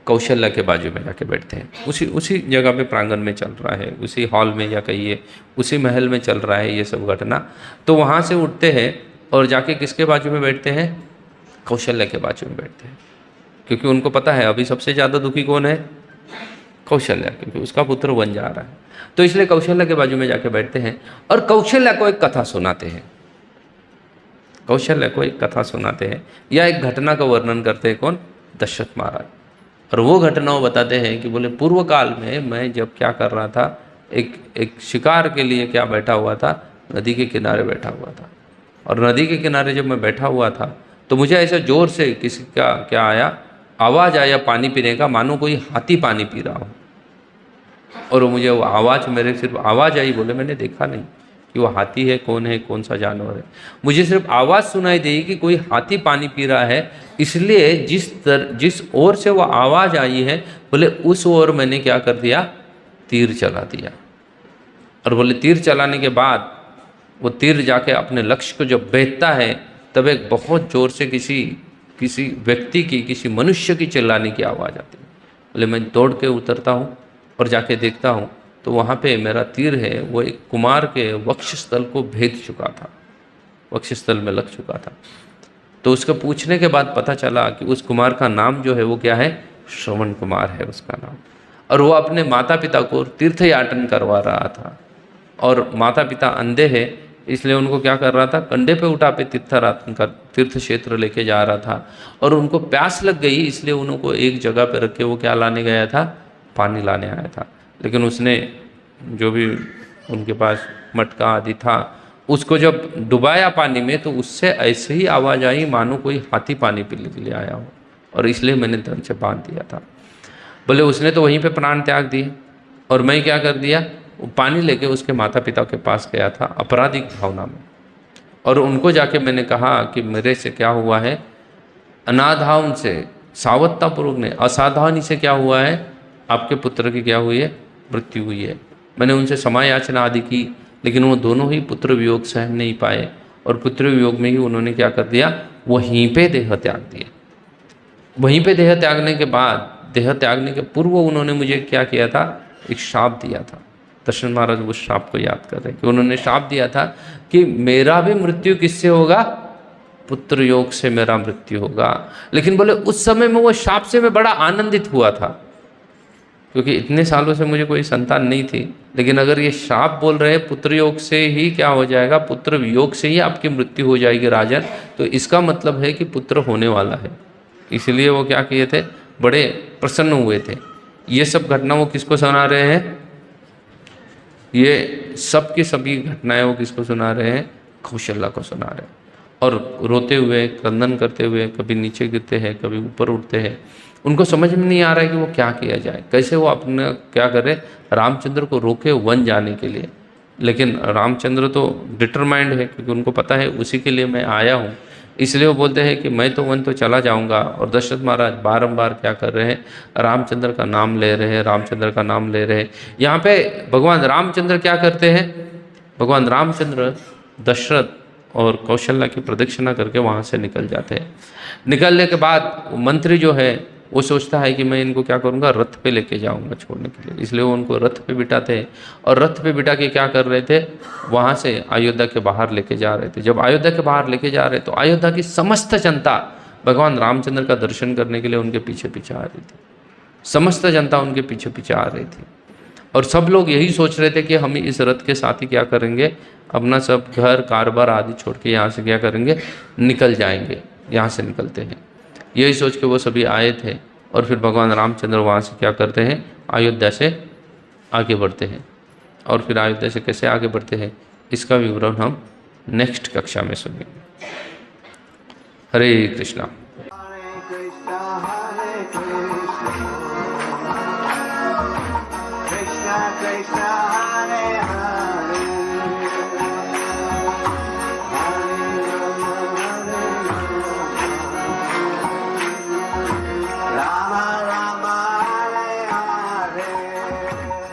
कौशल्या के बाजू में जाके बैठते हैं। उसी जगह पे प्रांगण में चल रहा है, उसी हॉल में या कहिए उसी महल में चल रहा है ये सब घटना। तो वहाँ से उठते हैं और जाके किसके बाजू में बैठते हैं, कौशल्या के बाजू में बैठते हैं। क्योंकि उनको पता है अभी सबसे ज़्यादा दुखी कौन है, कौशल्या, क्योंकि उसका पुत्र बन जा रहा है। तो इसलिए कौशल्या के बाजू में जाके बैठते हैं और कौशल्या को एक कथा सुनाते हैं। कौशल्या को एक कथा सुनाते हैं या एक घटना का वर्णन करते हैं, कौन, दशरथ महाराज। और वो घटना वो बताते हैं कि बोले पूर्व काल में मैं जब क्या कर रहा था, एक शिकार के लिए क्या बैठा हुआ था, नदी के किनारे बैठा हुआ था। और नदी के किनारे जब मैं बैठा हुआ था तो मुझे ऐसे ज़ोर से किसी का क्या आया, आवाज़ आया पानी पीने का, मानो कोई हाथी पानी पी रहा हो। और वो मुझे वो आवाज़, मेरे सिर्फ आवाज़ आई, बोले मैंने देखा नहीं कि वो हाथी है, कौन है, कौन सा जानवर है। मुझे सिर्फ आवाज़ सुनाई दी कि कोई हाथी पानी पी रहा है, इसलिए जिस ओर से वो आवाज़ आई है, बोले उस ओर मैंने क्या कर दिया, तीर चला दिया। और बोले तीर चलाने के बाद वो तीर जाके अपने लक्ष्य को जब भेदता है, तब एक बहुत ज़ोर से किसी व्यक्ति की, किसी मनुष्य की चिल्लाने की आवाज़ आती है। बोले मैं दौड़ के उतरता हूँ और जाके देखता हूँ तो वहाँ पे मेरा तीर है वो एक कुमार के वक्षस्थल को भेद चुका था, वक्षस्थल में लग चुका था। तो उसका पूछने के बाद पता चला कि उस कुमार का नाम जो है वो क्या है, श्रवण कुमार है उसका नाम। और वो अपने माता पिता को तीर्थयाटन करवा रहा था, और माता पिता अंधे हैं, इसलिए उनको क्या कर रहा था, कंधे पे उठा पे तीर्थ क्षेत्र लेके जा रहा था। और उनको प्यास लग गई, इसलिए उनको एक जगह पे रख के वो क्या लाने गया था, पानी लाने आया था। लेकिन उसने जो भी उनके पास मटका आदि था, उसको जब डुबाया पानी में, तो उससे ऐसे ही आवाज़ आई मानो कोई हाथी पानी पीने के लिए आया हो, और इसलिए मैंने धन से बांध दिया था। बोले उसने तो वहीं पे प्राण त्याग दिए, और मैं क्या कर दिया, वो पानी लेके उसके माता पिता के पास गया था आपराधिक भावना में, और उनको जाके मैंने कहा कि मेरे से क्या हुआ है, अनाधावन से सावधतापूर्वक ने, असावधानी से क्या हुआ है, आपके पुत्र की क्या हुई है, मृत्यु हुई है। मैंने उनसे क्षमा याचना आदि की, लेकिन वो दोनों ही पुत्र वियोग सहन नहीं पाए, और पुत्र वियोग में ही उन्होंने क्या कर दिया, वहीं पे देह त्याग दिया। वहीं पे देह त्यागने के बाद, देह त्यागने के पूर्व उन्होंने मुझे क्या किया था, एक श्राप दिया था। दर्शन महाराज उस श्राप को याद कर रहे हैं कि उन्होंने श्राप दिया था कि मेरा भी मृत्यु किससे होगा, पुत्र योग से मेरा मृत्यु होगा। लेकिन बोले उस समय में वो श्राप से मैं बड़ा आनंदित हुआ था, क्योंकि इतने सालों से मुझे कोई संतान नहीं थी। लेकिन अगर ये श्राप बोल रहे हैं पुत्र योग से ही क्या हो जाएगा, पुत्र वियोग से ही आपकी मृत्यु हो जाएगी राजन, तो इसका मतलब है कि पुत्र होने वाला है। इसलिए वो क्या किए थे, बड़े प्रसन्न हुए थे। ये सब घटना वो किसको सुना रहे हैं, ये सब की सभी घटनाएं वो किसको सुना रहे हैं, कौशल्या को सुना रहे हैं। और रोते हुए, क्रंदन करते हुए, कभी नीचे गिरते हैं, कभी ऊपर उठते हैं। उनको समझ में नहीं आ रहा है कि वो क्या किया जाए, कैसे वो अपने क्या करे, रामचंद्र को रोके वन जाने के लिए। लेकिन रामचंद्र तो डिटरमाइंड है, क्योंकि उनको पता है उसी के लिए मैं आया हूँ, इसलिए वो बोलते हैं कि मैं तो वन तो चला जाऊंगा। और दशरथ महाराज बारंबार क्या कर रहे हैं, रामचंद्र का नाम ले रहे हैं, रामचंद्र का नाम ले रहे हैं। यहाँ पे भगवान रामचंद्र क्या करते हैं, भगवान रामचंद्र दशरथ और कौशल्या की प्रदक्षिणा करके वहाँ से निकल जाते हैं। निकलने के बाद मंत्री जो है वो सोचता है कि मैं इनको क्या करूँगा, रथ पे लेके जाऊँगा छोड़ने के लिए, इसलिए वो उनको रथ पे बिठाते हैं। और रथ पे बिठा के क्या कर रहे थे, वहाँ से अयोध्या के बाहर लेके जा रहे थे। जब अयोध्या के बाहर लेके जा रहे तो अयोध्या की समस्त जनता भगवान रामचंद्र का दर्शन करने के लिए उनके पीछे पीछे आ रही थी। समस्त जनता उनके पीछे पीछे आ रही थी, और सब लोग यही सोच रहे थे कि हम इस रथ के साथ ही क्या करेंगे, अपना सब घर कारोबार आदि छोड़ के यहाँ से क्या करेंगे, निकल जाएंगे, यहाँ से निकलते हैं। यही सोच के वो सभी आए थे। और फिर भगवान रामचंद्र वहाँ से क्या करते हैं, अयोध्या से आगे बढ़ते हैं। और फिर अयोध्या से कैसे आगे बढ़ते हैं, इसका विवरण हम नेक्स्ट कक्षा में सुनेंगे। हरे कृष्णा। Krishna